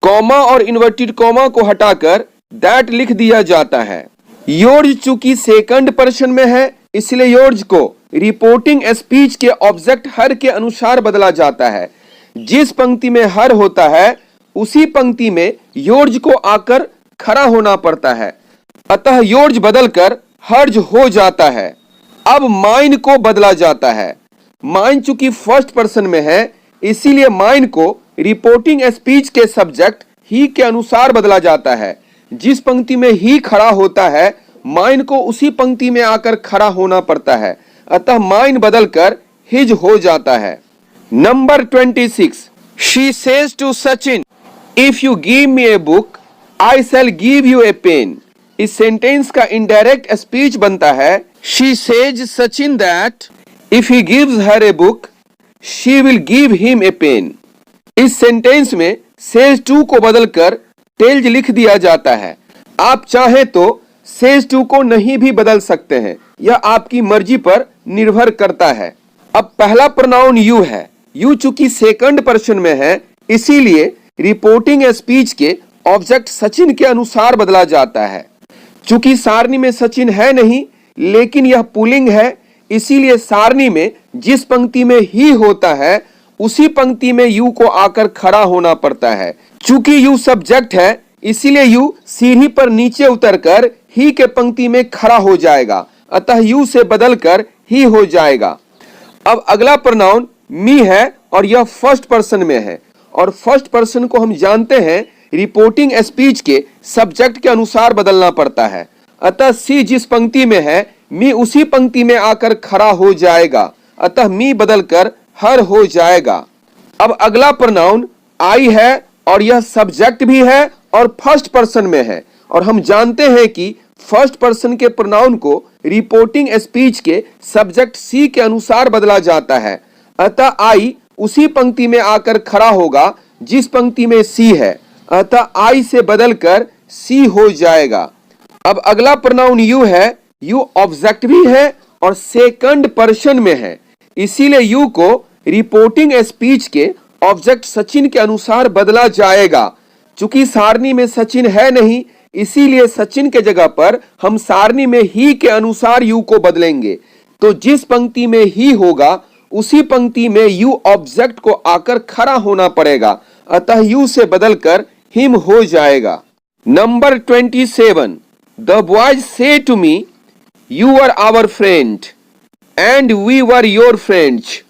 कॉमा और इन्वर्टेड कॉमा को हटाकर दैट लिख दिया जाता है। योर्स चूंकि सेकंड पर्सन में है इसलिए योर्स को रिपोर्टिंग स्पीच के ऑब्जेक्ट हर के अनुसार बदला जाता है। जिस पंक्ति में हर होता है उसी पंक्ति में योर्स को आकर खड़ा होना पड़ता है, अतः योर्स बदलकर हर्ज हो जाता है। अब माइन को बदला जाता है। माइन चूंकि फर्स्ट पर्सन में है इसीलिए माइन को रिपोर्टिंग स्पीच के सब्जेक्ट ही के अनुसार बदला जाता है। जिस पंक्ति में ही खड़ा होता है माइन को उसी पंक्ति में आकर खड़ा होना पड़ता है, अतः माइन बदलकर हिज हो जाता है। Number 26, she says to Sachin if you give me a book I shall give you a pen. इस सेंटेंस का इनडायरेक्ट स्पीच बनता है she says Sachin that if he gives her a book she will give him a pen. इस sentence में says to को बदलकर tales लिख दिया जाता है। आप चाहे तो सेज टू को नहीं भी बदल सकते हैं, यह आपकी मर्जी पर निर्भर करता है। अब पहला प्रोनाउन यू है। यू चूंकि सेकंड पर्सन में है इसीलिए रिपोर्टिंग स्पीच के ऑब्जेक्ट सचिन के अनुसार बदला जाता है। चूंकि सारणी में सचिन है नहीं लेकिन यह पुल्लिंग है इसीलिए सारणी में जिस पंक्ति में ही होता है उसी पंक्ति में यू को आकर खड़ा होना पड़ता है। चूंकि यू सब्जेक्ट है इसीलिए यू सीढ़ी पर नीचे उतरकर ही के पंक्ति में खड़ा हो जाएगा, अतः यू से बदलकर ही हो जाएगा। अब अगला प्रोनाउन मी है और यह फर्स्ट पर्सन में है और फर्स्ट पर्सन को हम जानते हैं रिपोर्टिंग स्पीच के सब्जेक्ट के अनुसार बदलना पड़ता है, अतः सी जिस पंक्ति में है मी उसी पंक्ति में आकर खड़ा हो जाएगा, अतः मी बदलकर हर हो जाएगा। अब अगला प्रोनाउन आई है और यह सब्जेक्ट भी है और फर्स्ट पर्सन में है और हम जानते हैं कि फर्स्ट पर्सन के प्रोनाउन को रिपोर्टिंग स्पीच के सब्जेक्ट सी के अनुसार बदला जाता है, अतः आई उसी पंक्ति में आकर खड़ा होगा जिस पंक्ति में सी है, अतः आई से बदलकर सी हो जाएगा। अब अगला प्रोनाउन यू है। यू ऑब्जेक्ट भी है और सेकंड पर्सन में है इसीलिए यू को रिपोर्टिंग स्पीच के ऑब्जेक्ट सचिन के अनुसार बदला जाएगा। चूंकि सारणी में सचिन है नहीं इसीलिए सचिन के जगह पर हम सारणी में ही के अनुसार यू को बदलेंगे, तो जिस पंक्ति में ही होगा उसी पंक्ति में यू ऑब्जेक्ट को आकर खड़ा होना पड़ेगा, अतः यू से बदलकर हिम हो जाएगा। Number 27 the boys say to me you are our friend and we were your friends.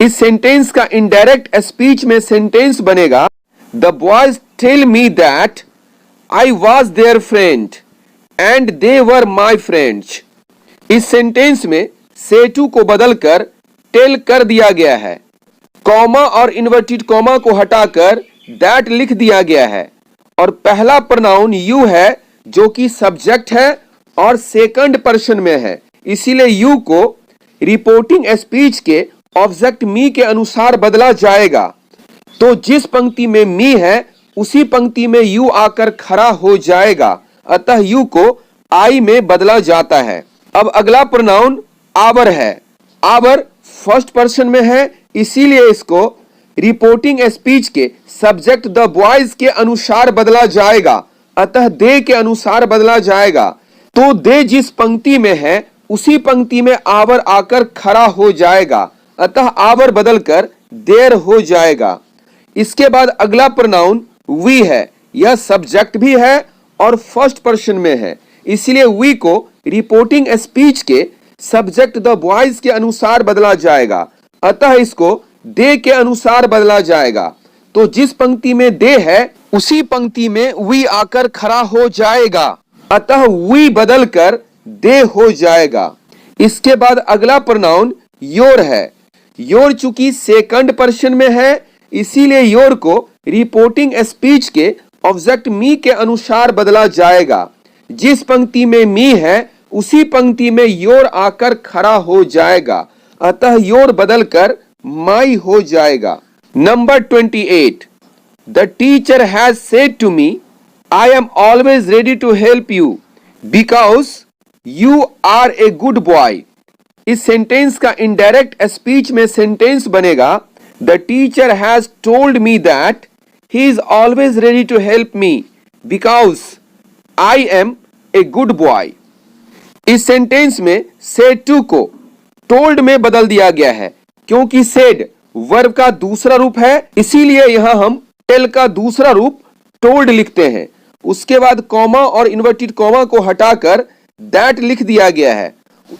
इस सेंटेंस का इनडायरेक्ट स्पीच में सेंटेंस बनेगा the boys tell me that I was their friend and they were my friends. इस sentence में say to को बदलकर tell कर दिया गया है, कॉमा और इन्वर्टेड कॉमा को हटाकर दैट लिख दिया गया है और पहला प्रोनाउन यू है जो कि सब्जेक्ट है और सेकंड पर्सन में है इसीलिए यू को रिपोर्टिंग स्पीच के ऑब्जेक्ट मी के अनुसार बदला जाएगा। तो जिस पंक्ति में मी है उसी पंक्ति में यू आकर खड़ा हो जाएगा, अतः यू को आई में बदला जाता है। अब अगला प्रोनाउन आवर है। आवर फर्स्ट पर्सन में है इसीलिए इसको रिपोर्टिंग स्पीच के सब्जेक्ट द बॉयज के अनुसार बदला जाएगा, अतः दे के अनुसार बदला जाएगा। तो दे जिस पंक्ति में है उसी पंक्ति में आवर आकर खड़ा हो जाएगा, अतः आवर बदलकर देर हो जाएगा। इसके बाद अगला प्रोनाउन वी है। यह सब्जेक्ट भी है और फर्स्ट पर्सन में है इसलिए वी को रिपोर्टिंग स्पीच के सब्जेक्ट द बॉयज के अनुसार बदला जाएगा, अतः इसको दे के अनुसार बदला जाएगा। तो जिस पंक्ति में दे है उसी पंक्ति में वी आकर खड़ा हो जाएगा, अतः वी बदलकर दे हो जाएगा। इसके बाद अगला प्रोनाउन योर है। योर चूंकि सेकंड पर्सन में है इसीलिए योर को रिपोर्टिंग स्पीच के ऑब्जेक्ट मी के अनुसार बदला जाएगा। जिस पंक्ति में मी है उसी पंक्ति में योर आकर खड़ा हो जाएगा, अतः योर बदलकर माई हो जाएगा। Number 28 the teacher has said to me I am always ready to help you because you are a good boy. इस सेंटेंस का इनडायरेक्ट स्पीच में सेंटेंस बनेगा the teacher has told me that he is always ready to help me because I am a good boy. इस sentence में said to को told में बदल दिया गया है क्योंकि सेड वर्ब का दूसरा रूप है इसीलिए यहां हम टेल का दूसरा रूप टोल्ड लिखते हैं। उसके बाद कॉमा और इन्वर्टेड कॉमा को हटाकर दैट लिख दिया गया है।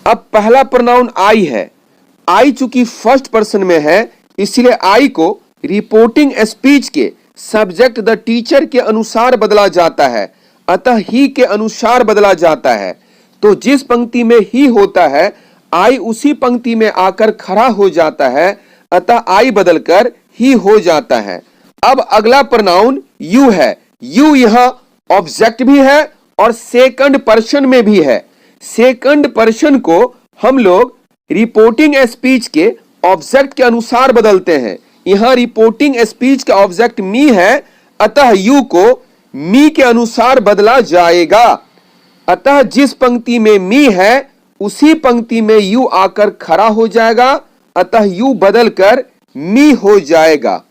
अब पहला प्रोनाउन आई है। आई चूंकि फर्स्ट पर्सन में है इसलिए आई को रिपोर्टिंग स्पीच के सब्जेक्ट द टीचर के अनुसार बदला जाता है, अतः ही के अनुसार बदला जाता है। तो जिस पंक्ति में ही होता है आई उसी पंक्ति में आकर खड़ा हो जाता है, अतः आई बदलकर ही हो जाता है। अब अगला प्रोनाउन यू है। यू यहां ऑब्जेक्ट भी है और सेकंड पर्सन में भी है। सेकंड पर्सन को हम लोग रिपोर्टिंग स्पीच के ऑब्जेक्ट के अनुसार बदलते हैं। यहां रिपोर्टिंग स्पीच का ऑब्जेक्ट मी है, अतः यू को मी के अनुसार बदला जाएगा। अतः जिस पंक्ति में मी है उसी पंक्ति में यू आकर खड़ा हो जाएगा, अतः यू बदलकर मी हो जाएगा।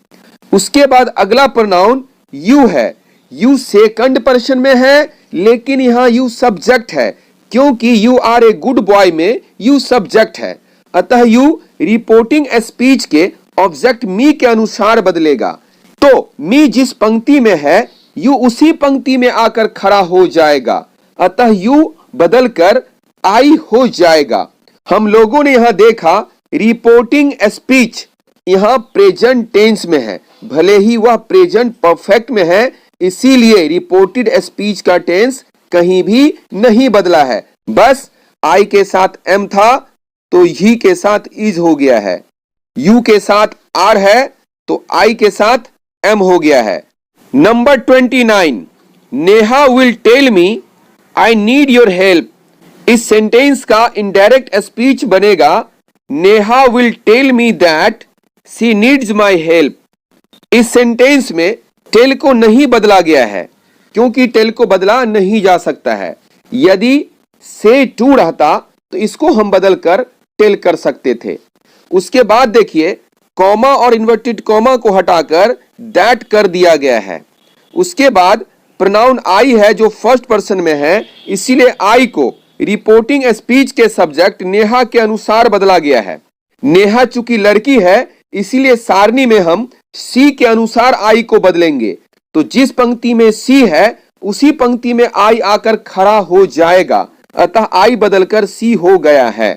उसके बाद अगला प्रोनाउन यू है। यू सेकंड पर्सन में है, लेकिन यहां यू सब्जेक्ट है, क्योंकि you are a good boy में यू सब्जेक्ट है। अतः यू रिपोर्टिंग स्पीच के ऑब्जेक्ट मी के अनुसार बदलेगा। तो मी जिस पंक्ति में है यू उसी पंक्ति में आकर खड़ा हो जाएगा, अतः यू बदलकर आई हो जाएगा। हम लोगों ने यहां देखा रिपोर्टिंग स्पीच यहां प्रेजेंट टेंस में है, भले ही वह प्रेजेंट परफेक्ट में है, इसीलिए रिपोर्टेड स्पीच का टेंस कहीं भी नहीं बदला है। बस आई के साथ एम था तो ही के साथ इज हो गया है, यू के साथ आर है तो आई के साथ एम हो गया है। Number 29, Neha will tell me I need your help. इस सेंटेंस का इनडायरेक्ट स्पीच बनेगा Neha will tell me that she needs my help. इस सेंटेंस में टेल को नहीं बदला गया है, क्योंकि टेल को बदला नहीं जा सकता है। यदि से टू रहता तो इसको हम बदलकर टेल कर सकते थे। उसके बाद देखिए कॉमा और इन्वर्टेड कॉमा को हटाकर दैट कर दिया गया है। उसके बाद प्रोनाउन आई है जो फर्स्ट पर्सन में है, इसीलिए आई को रिपोर्टिंग स्पीच के सब्जेक्ट नेहा के अनुसार बदला गया है। नेहा चूंकि लड़की है इसीलिए सारणी में हम सी के अनुसार आई को बदलेंगे। तो जिस पंक्ति में सी है उसी पंक्ति में आई आकर खड़ा हो जाएगा, अतः आई बदलकर सी हो गया है।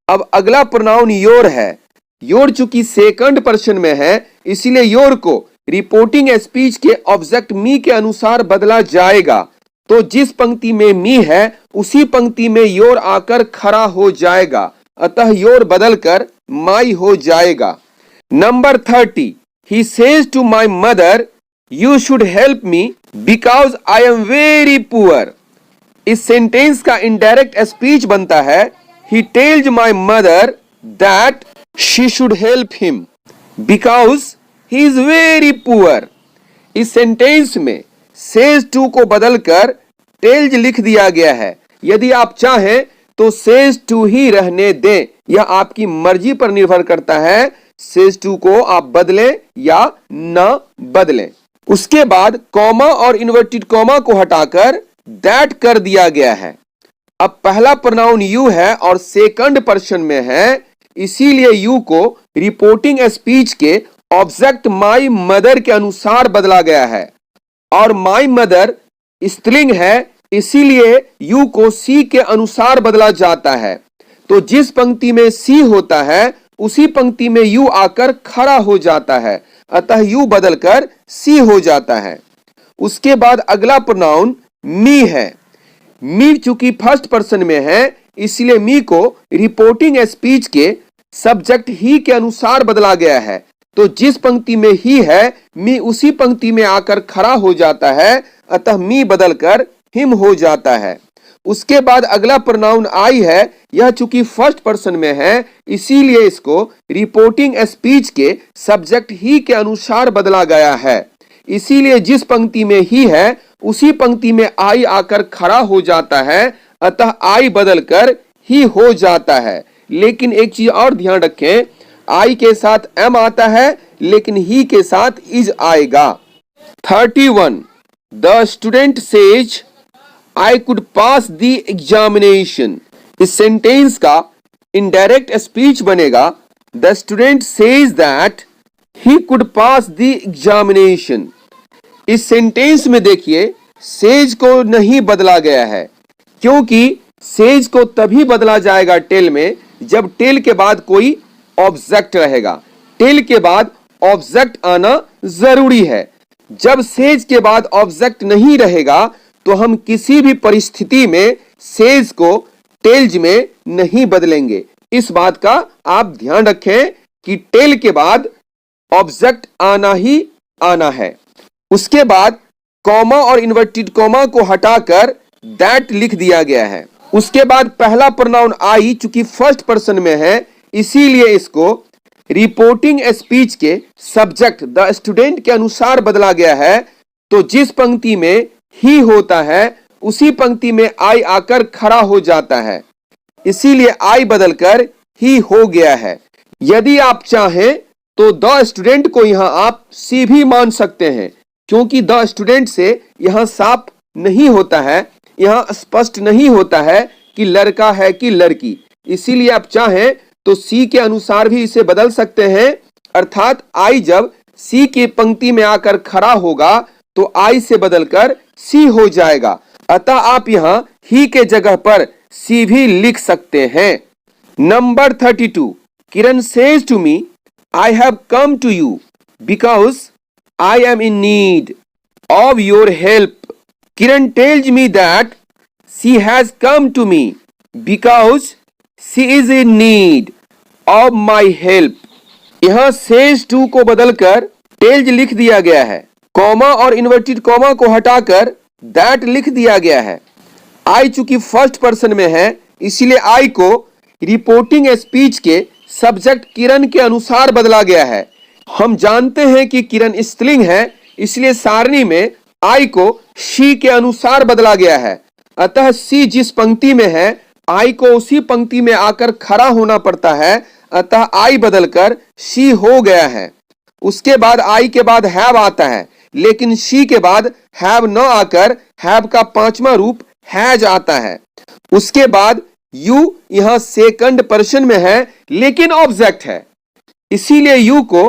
अब अगला प्रोनाउन योर है। योर चूंकि सेकंड पर्सन में है इसीलिए योर को रिपोर्टिंग स्पीच के ऑब्जेक्ट मी के अनुसार बदला जाएगा। तो जिस पंक्ति में मी है उसी पंक्ति में योर आकर खड़ा हो जाएगा, अतः योर बदलकर माई हो जाएगा। Number 30, he says to my mother you should help me because I am very poor। इस सेंटेंस का इनडायरेक्ट स्पीच बनता है he tells my mother that she should help him because he is very poor। इस sentence में says to को बदलकर tells लिख दिया गया है। यदि आप चाहें तो says to ही रहने दें, यह आपकी मर्जी पर निर्भर करता है says to को आप बदलें या न बदलें। उसके बाद कॉमा और इन्वर्टेड कॉमा को हटाकर दैट कर दिया गया है। अब पहला प्रोनाउन यू है और सेकंड पर्सन में है, इसीलिए यू को रिपोर्टिंग स्पीच के ऑब्जेक्ट माई मदर के अनुसार बदला गया है। और माई मदर स्त्रीलिंग है, इसीलिए यू को सी के अनुसार बदला जाता है। तो जिस पंक्ति में सी होता है उसी पंक्ति में यू आकर खड़ा हो जाता है, अतः यू बदलकर सी हो जाता है। उसके बाद अगला प्रोनाउन मी है। मी चूंकि फर्स्ट पर्सन में है इसलिए मी को रिपोर्टिंग स्पीच के सब्जेक्ट ही के अनुसार बदला गया है। तो जिस पंक्ति में ही है मी उसी पंक्ति में आकर खड़ा हो जाता है, अतः मी बदलकर हिम हो जाता है। उसके बाद अगला प्रोनाउन आई है। यह चूंकि फर्स्ट पर्सन में है इसीलिए इसको रिपोर्टिंग स्पीच के सब्जेक्ट ही के अनुसार बदला गया है। इसीलिए जिस पंक्ति में ही है उसी पंक्ति में आई आकर खड़ा हो जाता है, अतः आई बदलकर ही हो जाता है। लेकिन एक चीज और ध्यान रखें, आई के साथ एम आता है लेकिन ही के साथ इज आएगा। 31, the student says I could pass the examination। इस सेंटेंस का इनडायरेक्ट स्पीच बनेगा the student says that he could pass the examination. इस सेंटेंस में देखिए सेज को नहीं बदला गया है, क्योंकि सेज को तभी बदला जाएगा टेल में जब टेल के बाद कोई ऑब्जेक्ट रहेगा। टेल के बाद ऑब्जेक्ट आना जरूरी है। जब सेज के बाद ऑब्जेक्ट नहीं रहेगा तो हम किसी भी परिस्थिति में सेज को टेल्ज में नहीं बदलेंगे। इस बात का आप ध्यान रखें कि टेल के बाद ऑब्जेक्ट आना ही आना है। उसके बाद कॉमा और इन्वर्टेड कॉमा को हटाकर दैट लिख दिया गया है। उसके बाद पहला प्रोनाउन आई चूंकि फर्स्ट पर्सन में है इसीलिए इसको रिपोर्टिंग स्पीच के सब्जेक्ट द स्टूडेंट के अनुसार बदला गया है। तो जिस पंक्ति में ही होता है उसी पंक्ति में आई आकर खड़ा हो जाता है, इसीलिए आई बदलकर ही हो गया है। यदि आप चाहें तो द स्टूडेंट को यहां आप सी भी मान सकते हैं, क्योंकि द स्टूडेंट से यहां साफ नहीं होता है, यहां स्पष्ट नहीं होता है कि लड़का है कि लड़की, इसीलिए आप चाहें तो सी के अनुसार भी इसे बदल सकते हैं। अर्थात आई जब सी की पंक्ति में आकर खड़ा होगा तो आई से बदलकर सी हो जाएगा। अतः आप यहां ही के जगह पर सी भी लिख सकते हैं। Number 32, Kiran says to me I have come to you because I am in need of your help. Kiran tells me that she has come to me because she is in need of my help. यहां says to को बदलकर tales लिख दिया गया है, comma और inverted comma को हटाकर दैट लिख दिया गया है। आई चूंकि फर्स्ट पर्सन में है इसलिए आई को रिपोर्टिंग स्पीच के सब्जेक्ट किरण के अनुसार बदला गया है। हम जानते हैं कि किरण स्त्रीलिंग है इसलिए सारणी में आई को शी के अनुसार बदला गया है। अतः सी जिस पंक्ति में है आई को उसी पंक्ति में आकर खड़ा होना पड़ता है, अतः आई बदलकर शी हो गया है। उसके बाद आई के बाद हैव आता है, लेकिन शी के बाद हैव न आकर हैव का पांचवा रूप हैज आता है। उसके बाद यू यहां सेकंड पर्सन में है लेकिन ऑब्जेक्ट है, इसीलिए यू को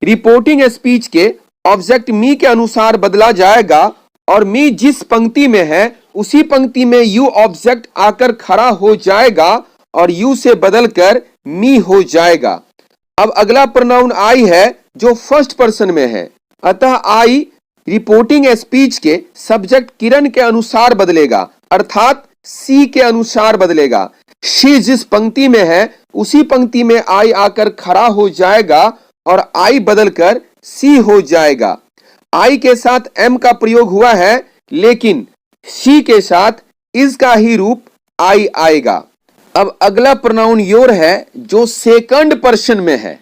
रिपोर्टिंग स्पीच के ऑब्जेक्ट मी के अनुसार बदला जाएगा और मी जिस पंक्ति में है उसी पंक्ति में यू ऑब्जेक्ट आकर खड़ा हो जाएगा और यू से बदलकर मी हो जाएगा। अब अगला प्रोनाउन आई है जो फर्स्ट पर्सन में है, अतः आई रिपोर्टिंग स्पीच के सब्जेक्ट किरण के अनुसार बदलेगा, अर्थात सी के अनुसार बदलेगा। शी जिस पंक्ति में है उसी पंक्ति में आई आकर खड़ा हो जाएगा और आई बदलकर सी हो जाएगा। आई के साथ एम का प्रयोग हुआ है लेकिन शी के साथ इज का ही रूप आई आएगा। अब अगला प्रोनाउन योर है जो सेकंड पर्सन में है।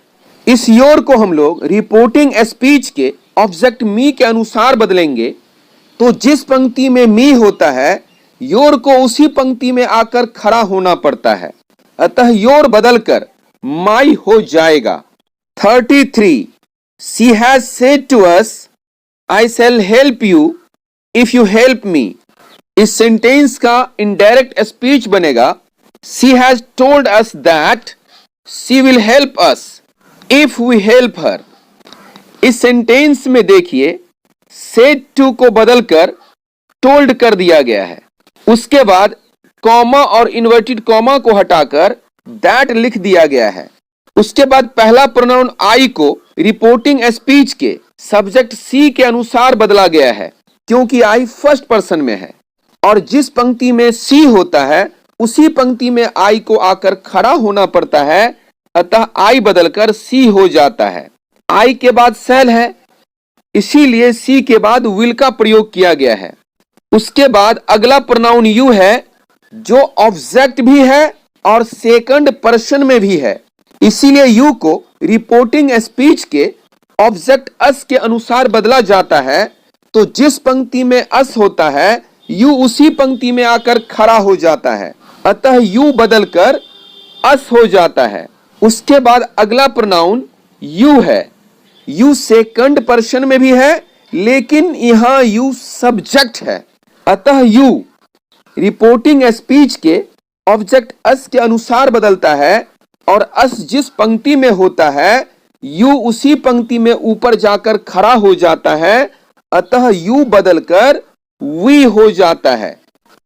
इस योर को हम लोग रिपोर्टिंग स्पीच के ऑब्जेक्ट मी के अनुसार बदलेंगे। तो जिस पंक्ति में मी होता है योर को उसी पंक्ति में आकर खड़ा होना पड़ता है, अतः योर बदलकर माई हो जाएगा। 33, she has said to us I shall help you if you help me. इस सेंटेंस का इनडायरेक्ट स्पीच बनेगा she has told us that she will help us if we help her. इस sentence में देखिए said to को बदलकर told कर दिया गया है। उसके बाद कॉमा और इन्वर्टेड कॉमा को हटाकर दैट लिख दिया गया है। उसके बाद पहला प्रोनाउन आई को रिपोर्टिंग स्पीच के सब्जेक्ट सी के अनुसार बदला गया है, क्योंकि आई फर्स्ट पर्सन में है और जिस पंक्ति में सी होता है उसी पंक्ति में आई को आकर खड़ा होना पड़ता है, अतः आई बदलकर सी हो जाता है। आई के बाद सेल है इसीलिए सी के बाद विल का प्रयोग किया गया है। उसके बाद अगला प्रोनाउन यू है जो ऑब्जेक्ट भी है और सेकंड पर्सन में भी है, इसीलिए यू को रिपोर्टिंग स्पीच के ऑब्जेक्ट अस के अनुसार बदला जाता है। तो जिस पंक्ति में अस होता है यू उसी पंक्ति में आकर खड़ा हो जाता है, अतः यू बदलकर अस हो जाता है। उसके बाद अगला प्रोनाउन यू है। यू सेकंड पर्सन में भी है लेकिन यहां यू सब्जेक्ट है, अतः यू रिपोर्टिंग स्पीच के ऑब्जेक्ट अस के अनुसार बदलता है और अस जिस पंक्ति में होता है यू उसी पंक्ति में ऊपर जाकर खड़ा हो जाता है, अतः यू बदलकर वी हो जाता है।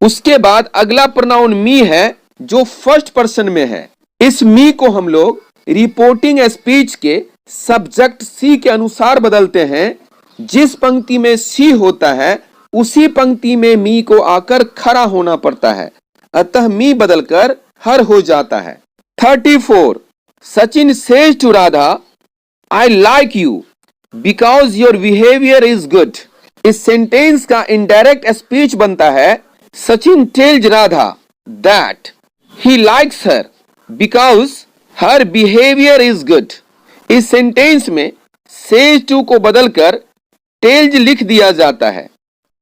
उसके बाद अगला प्रोनाउन मी है जो फर्स्ट पर्सन में है। इस मी को हम लोग रिपोर्टिंग स्पीच के सब्जेक्ट सी के अनुसार बदलते हैं। जिस पंक्ति में सी होता है उसी पंक्ति में मी को आकर खड़ा होना पड़ता है, अतः मी बदलकर हर हो जाता है। 34, Sachin says to Radha I like you because your behaviour is good. इस सेंटेंस का इनडायरेक्ट स्पीच बनता है Sachin tells Radha that he likes her because her behavior is good. इस सेंटेंस में says to को बदलकर tells लिख दिया जाता है,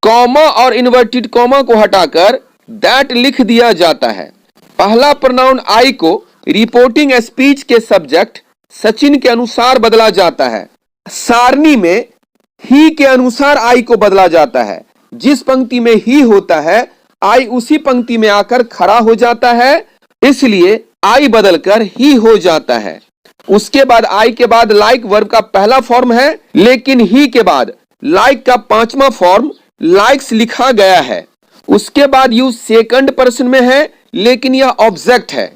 कॉमा और इन्वर्टेड कॉमा को हटाकर that लिख दिया जाता है। पहला प्रोनाउन I को रिपोर्टिंग स्पीच के सब्जेक्ट सचिन के अनुसार बदला जाता है। सारणी में ही के अनुसार I को बदला जाता है। जिस पंक्ति में ही होता है I उसी पंक्ति में आकर खड़ा हो जाता है, इसलिए I बदलकर ही हो जाता है। उसके बाद I के बाद लाइक वर्ब का पहला फॉर्म है, लेकिन ही के बाद लाइक का पांचवा फॉर्म लाइक्स लिखा गया है। उसके बाद यू सेकंड पर्सन में है, लेकिन यह ऑब्जेक्ट है,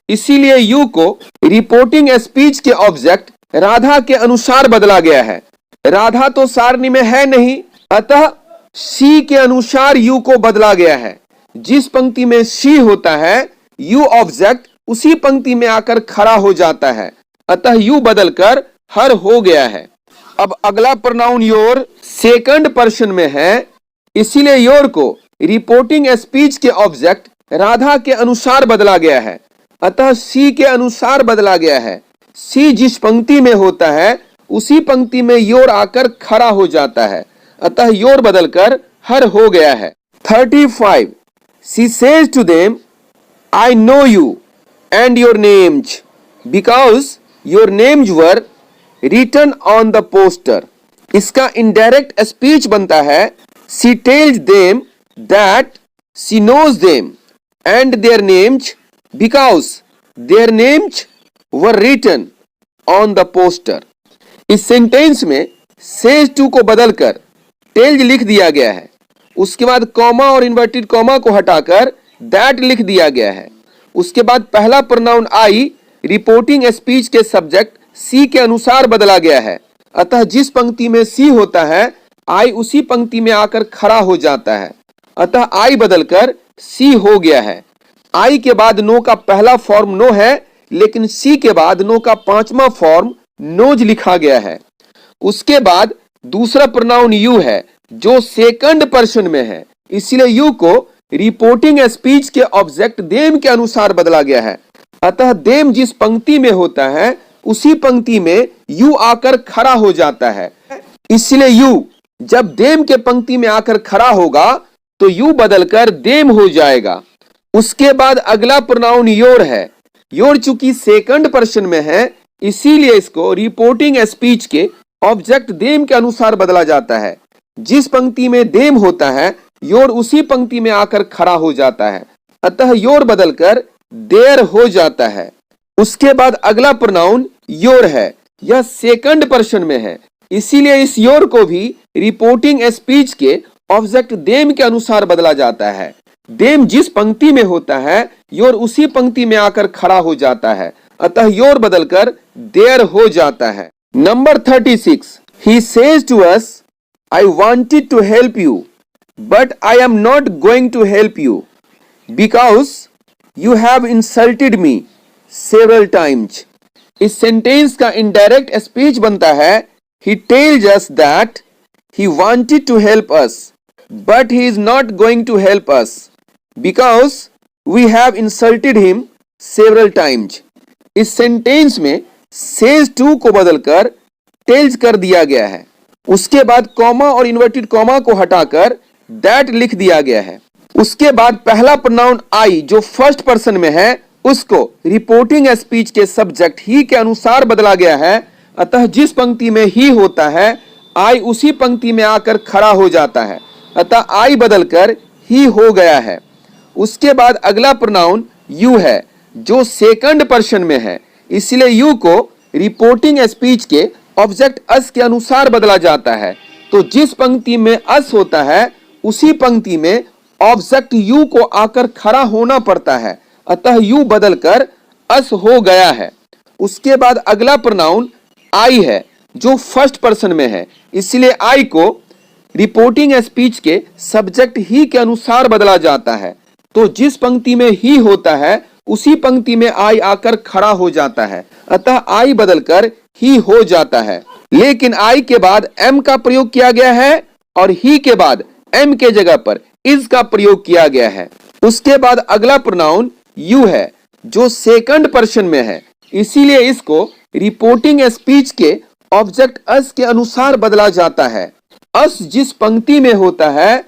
इसीलिए यू को रिपोर्टिंग स्पीच के ऑब्जेक्ट राधा के अनुसार बदला गया है। राधा तो सारणी में है नहीं, अतः सी के अनुसार यू को बदला गया है। जिस पंक्ति में सी होता है यू ऑब्जेक्ट उसी पंक्ति में आकर खड़ा हो जाता है, अतः यू बदलकर हर हो गया है। अब अगला प्रोनाउन योर सेकंड पर्सन में है, इसीलिए योर को रिपोर्टिंग स्पीच के ऑब्जेक्ट राधा के अनुसार बदला गया है, अतः सी के अनुसार बदला गया है। सी जिस पंक्ति में होता है उसी पंक्ति में योर आकर खड़ा हो जाता है, अतः योर बदलकर हर हो गया है। 35 she says to them I know you and your names because your names were written on the poster. इसका इनडायरेक्ट स्पीच बनता है she tells them that she knows them and their names because their names were written on the poster. इस sentence में says to को बदलकर tales लिख दिया गया है। उसके बाद कॉमा और इन्वर्टेड कॉमा को हटाकर दैट लिख दिया गया है। उसके बाद पहला प्रोनाउन आई रिपोर्टिंग स्पीच के सब्जेक्ट सी के अनुसार बदला गया है, अतः जिस पंक्ति में सी होता है आई उसी पंक्ति में आकर खड़ा हो जाता है, अतः आई बदलकर सी हो गया है। आई के बाद नो का पहला फॉर्म नो है, लेकिन सी के बाद नो का पांचवा फॉर्म नोज लिखा गया है। उसके बाद दूसरा प्रोनाउन यू है जो सेकंड पर्सन में है, इसलिए यू को रिपोर्टिंग स्पीच के ऑब्जेक्ट देम के अनुसार बदला गया है, अतः देम जिस पंक्ति में होता है उसी पंक्ति में यू आकर खड़ा हो जाता है। इसलिए यू जब देम के पंक्ति में आकर खड़ा होगा तो यू बदलकर देम हो जाएगा। उसके बाद अगला प्रोनाउन योर है। योर चूंकि सेकंड पर्सन में है, इसीलिए इसको रिपोर्टिंग स्पीच के ऑब्जेक्ट देम के अनुसार बदला जाता है। जिस पंक्ति में देम होता है योर उसी पंक्ति में आकर खड़ा हो जाता है, अतः योर बदलकर देयर हो जाता है। उसके बाद अगला प्रोनाउन योर है। यह सेकंड पर्सन में है, इसीलिए इस योर को भी रिपोर्टिंग स्पीच के ऑब्जेक्ट देम के अनुसार बदला जाता है। देम जिस पंक्ति में होता है योर उसी पंक्ति में आकर खड़ा हो जाता है, अतः योर बदलकर देयर हो जाता है। Number 36 he says to us I wanted to help you but I am not going to help you because you have insulted me several times. इस सेंटेंस का इनडायरेक्ट स्पीच बनता है he tells us that he wanted to help us but he is not going to help us because we have insulted him several times। इस sentence में says to को बदलकर tells कर दिया गया है। उसके बाद कॉमा और इन्वर्टेड कॉमा को हटाकर that लिख दिया गया है। उसके बाद पहला प्रोनाउन I जो फर्स्ट पर्सन में है उसको रिपोर्टिंग स्पीच के सब्जेक्ट ही के अनुसार बदला गया है, अतः जिस पंक्ति में ही होता है आई उसी पंक्ति में आकर खड़ा हो जाता है, अतः आई बदलकर ही हो गया है। उसके बाद अगला प्रोनाउन यू है जो सेकंड पर्सन में है, इसलिए यू को रिपोर्टिंग स्पीच के ऑब्जेक्ट अस के अनुसार बदला जाता है। तो जिस पंक्ति में अस होता है उसी पंक्ति में ऑब्जेक्ट यू को आकर खड़ा होना पड़ता है, अतः यू बदलकर अस हो गया है। उसके बाद अगला प्रोनाउन आई है जो फर्स्ट पर्सन में है, इसलिए आई को रिपोर्टिंग स्पीच के सब्जेक्ट ही के अनुसार बदला जाता है। तो जिस पंक्ति में ही होता है उसी पंक्ति में आई आकर खड़ा हो जाता है, अतः आई बदलकर ही हो जाता है। लेकिन आई के बाद एम का प्रयोग किया गया है और ही के बाद एम के जगह पर इज का प्रयोग किया गया है। उसके बाद अगला प्रोनाउन यू है जो सेकंड पर्सन में है, इसीलिए इसको रिपोर्टिंग स्पीच के ऑब्जेक्ट अस के अनुसार बदला जाता है। अस जिस पंक्ति में होता है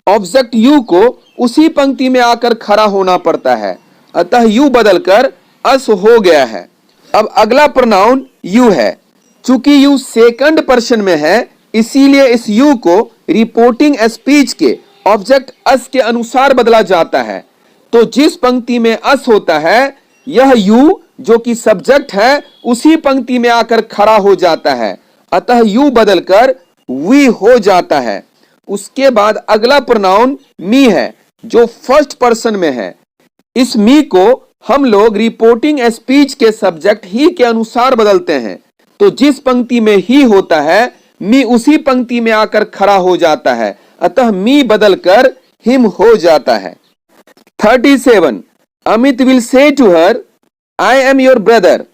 ऑब्जेक्ट यू को उसी पंक्ति में आकर खड़ा होना पड़ता है, अतः यू बदलकर अस हो गया है। अब अगला प्रोनाउन यू है। चूंकि यू सेकंड पर्सन में है इसीलिए इस यू को रिपोर्टिंग स्पीच के ऑब्जेक्ट अस के अनुसार बदला जाता है। तो जिस पंक्ति में अस होता है यह यू जो कि सब्जेक्ट है उसी पंक्ति में आकर खड़ा हो जाता है, अतः यू बदलकर वी हो जाता है। उसके बाद अगला प्रोनाउन मी है जो फर्स्ट पर्सन में है। इस मी को हम लोग रिपोर्टिंग स्पीच के सब्जेक्ट ही के अनुसार बदलते हैं। तो जिस पंक्ति में ही होता है मी उसी पंक्ति में आकर खड़ा हो जाता है, अतः मी बदलकर हिम हो जाता है। 37 Amit will say to her I am your brother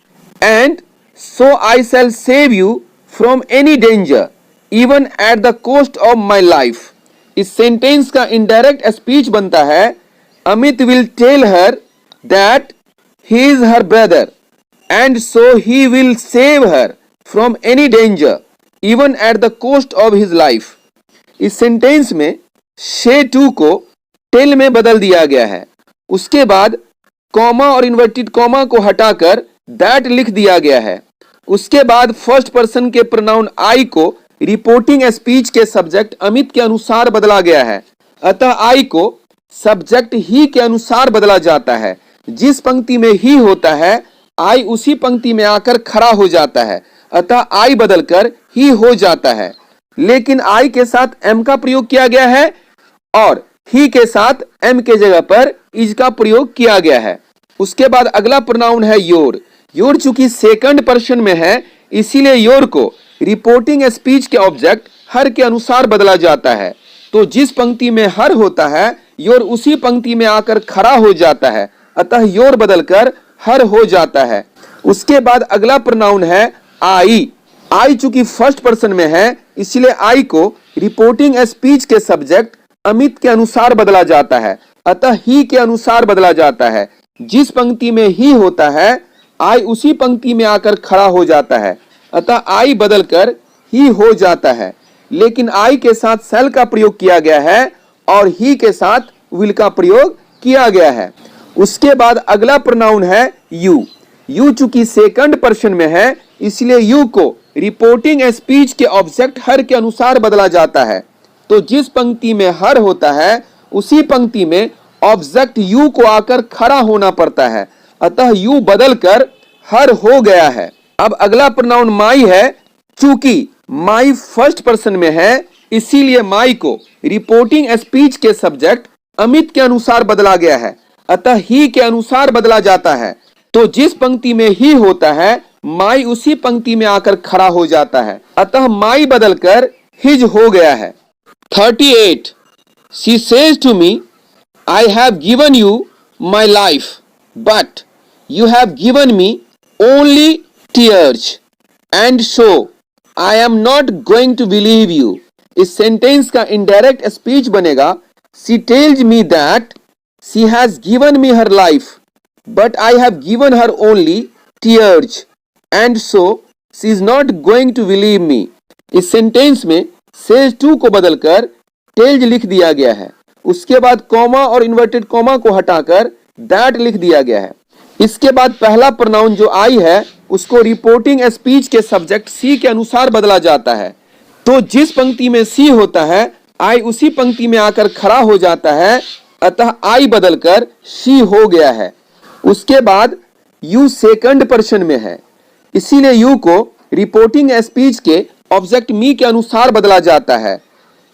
and so I shall save you from any danger even at the cost of my life. इस सेंटेंस का इनडायरेक्ट स्पीच बनता है Amit will tell her that he is her brother and so he will save her from any danger even at the cost of his life. इस sentence में say to को tell में बदल दिया गया है। उसके बाद कॉमा और इन्वर्टेड कॉमा को हटाकर दैट लिख दिया गया है। उसके बाद फर्स्ट पर्सन के प्रोनाउन आई को रिपोर्टिंग स्पीच के सब्जेक्ट अमित के अनुसार बदला गया है, अतः आई को सब्जेक्ट ही के अनुसार बदला जाता है। जिस पंक्ति में ही होता है आई उसी पंक्ति में आकर खड़ा हो जाता है, अतः आई बदलकर ही हो जाता है। लेकिन आई के साथ एम का प्रयोग किया गया है और ही के साथ एम के जगह पर इज का प्रयोग किया गया है। उसके बाद अगला प्रोनाउन है योर। योर चूंकि सेकंड पर्सन में है इसीलिए योर को रिपोर्टिंग स्पीच के ऑब्जेक्ट हर के अनुसार बदला जाता है। तो जिस पंक्ति में हर होता है योर उसी पंक्ति में आकर खड़ा हो जाता है, अतः योर बदलकर हर हो जाता है। उसके बाद अगला प्रोनाउन है आई। आई चूंकि फर्स्ट पर्सन में है इसलिए आई को रिपोर्टिंग स्पीच के सब्जेक्ट अमित के अनुसार बदला जाता है, अतः ही के अनुसार बदला जाता है। जिस पंक्ति में ही होता है आई उसी पंक्ति में आकर खड़ा हो जाता है, अतः आई बदलकर ही हो जाता है। लेकिन आई के साथ सेल का प्रयोग किया गया है और ही के साथ विल का प्रयोग किया गया है। उसके बाद अगला प्रोनाउन है यू। यू चूंकि सेकंड पर्सन में है इसलिए यू को रिपोर्टिंग स्पीच के ऑब्जेक्ट हर के अनुसार बदला जाता है। तो जिस पंक्ति में हर होता है उसी पंक्ति में ऑब्जेक्ट यू को आकर खड़ा होना पड़ता है, अतः यू बदलकर हर हो गया है। अब अगला प्रोनाउन माई है। चूंकि माई फर्स्ट पर्सन में है इसीलिए माई को रिपोर्टिंग स्पीच के सब्जेक्ट अमित के अनुसार बदला गया है, अतः ही के अनुसार बदला जाता है। तो जिस पंक्ति में ही होता है माई उसी पंक्ति में आकर खड़ा हो जाता है, अतः माई बदलकर हिज हो गया है। 38 She says to me, I have given you my life, but you have given me only tears, and so I am not going to believe you. इस सेंटेंस का इनडायरेक्ट स्पीच बनेगा She tells me that she has given me her life, but I have given her only tears, and so she is not going to believe me. इस sentence में says to को बदलकर टेल्ज लिख दिया गया है। उसके बाद कॉमा और इन्वर्टेड कॉमा को हटाकर दैट लिख दिया गया है। इसके बाद पहला प्रोनाउन जो आई है उसको रिपोर्टिंग स्पीच के सब्जेक्ट सी के अनुसार बदला जाता है। तो जिस पंक्ति में सी होता है आई उसी पंक्ति में आकर खड़ा हो जाता है, अतः आई बदलकर शी हो गया है। उसके बाद यू सेकंड पर्सन में है इसीलिए यू को रिपोर्टिंग स्पीच के ऑब्जेक्ट मी के अनुसार बदला जाता है।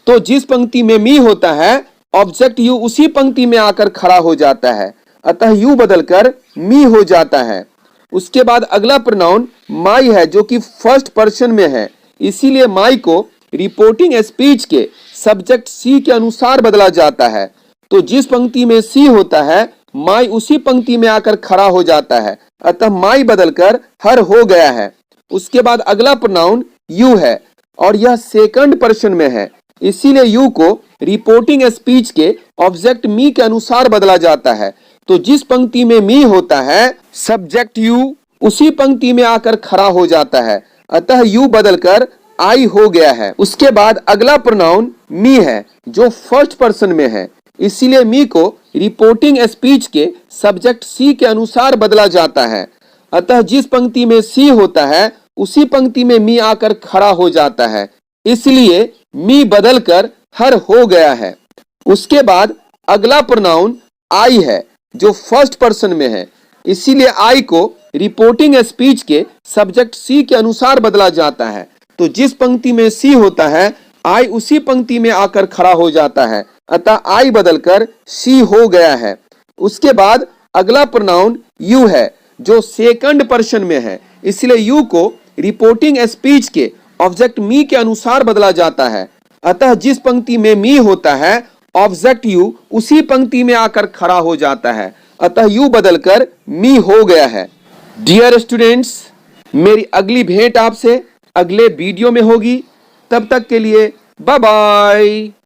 तो जिस पंक्ति में मी होता है ऑब्जेक्ट यू उसी पंक्ति में आकर खड़ा हो जाता है, अतः यू बदलकर मी हो जाता है। उसके बाद अगला प्रोनाउन माई है जो कि फर्स्ट पर्सन में है इसीलिए माई को रिपोर्टिंग स्पीच के सब्जेक्ट सी के अनुसार बदला जाता है। तो जिस पंक्ति में सी होता है माई उसी पंक्ति में आकर खड़ा हो जाता है, अतः माई बदलकर हर हो गया है। उसके बाद अगला प्रोनाउन यू है और यह सेकंड पर्सन में है इसीलिए यू को रिपोर्टिंग स्पीच के ऑब्जेक्ट मी के अनुसार बदला जाता है। तो जिस पंक्ति में मी होता है सब्जेक्ट यू उसी पंक्ति में आकर खड़ा हो जाता है, अतः यू बदलकर आई हो गया है। उसके बाद अगला प्रोनाउन मी है जो फर्स्ट पर्सन में है, इसीलिए मी को रिपोर्टिंग स्पीच के सब्जेक्ट सी के अनुसार बदला जाता है, अतः जिस पंक्ति में सी होता है उसी पंक्ति में मी आकर खड़ा हो जाता है, इसलिए मी बदलकर हर हो गया है। उसके बाद अगला प्रोनाउन आई है जो फर्स्ट पर्सन में है, इसीलिए आई को रिपोर्टिंग स्पीच के सब्जेक्ट सी के अनुसार बदला जाता है। तो जिस पंक्ति में सी होता है आई उसी पंक्ति में आकर खड़ा हो जाता है, अतः आई बदलकर सी हो गया है। उसके बाद अगला प्रोनाउन यू है जो सेकंड पर्सन में है, इसलिए यू को रिपोर्टिंग स्पीच के ऑब्जेक्ट मी के अनुसार बदला जाता है, अतः जिस पंक्ति में मी होता है ऑब्जेक्ट यू उसी पंक्ति में आकर खड़ा हो जाता है, अतः यू बदलकर मी हो गया है। डियर स्टूडेंट्स, मेरी अगली भेंट आपसे अगले वीडियो में होगी, तब तक के लिए बाय बाय।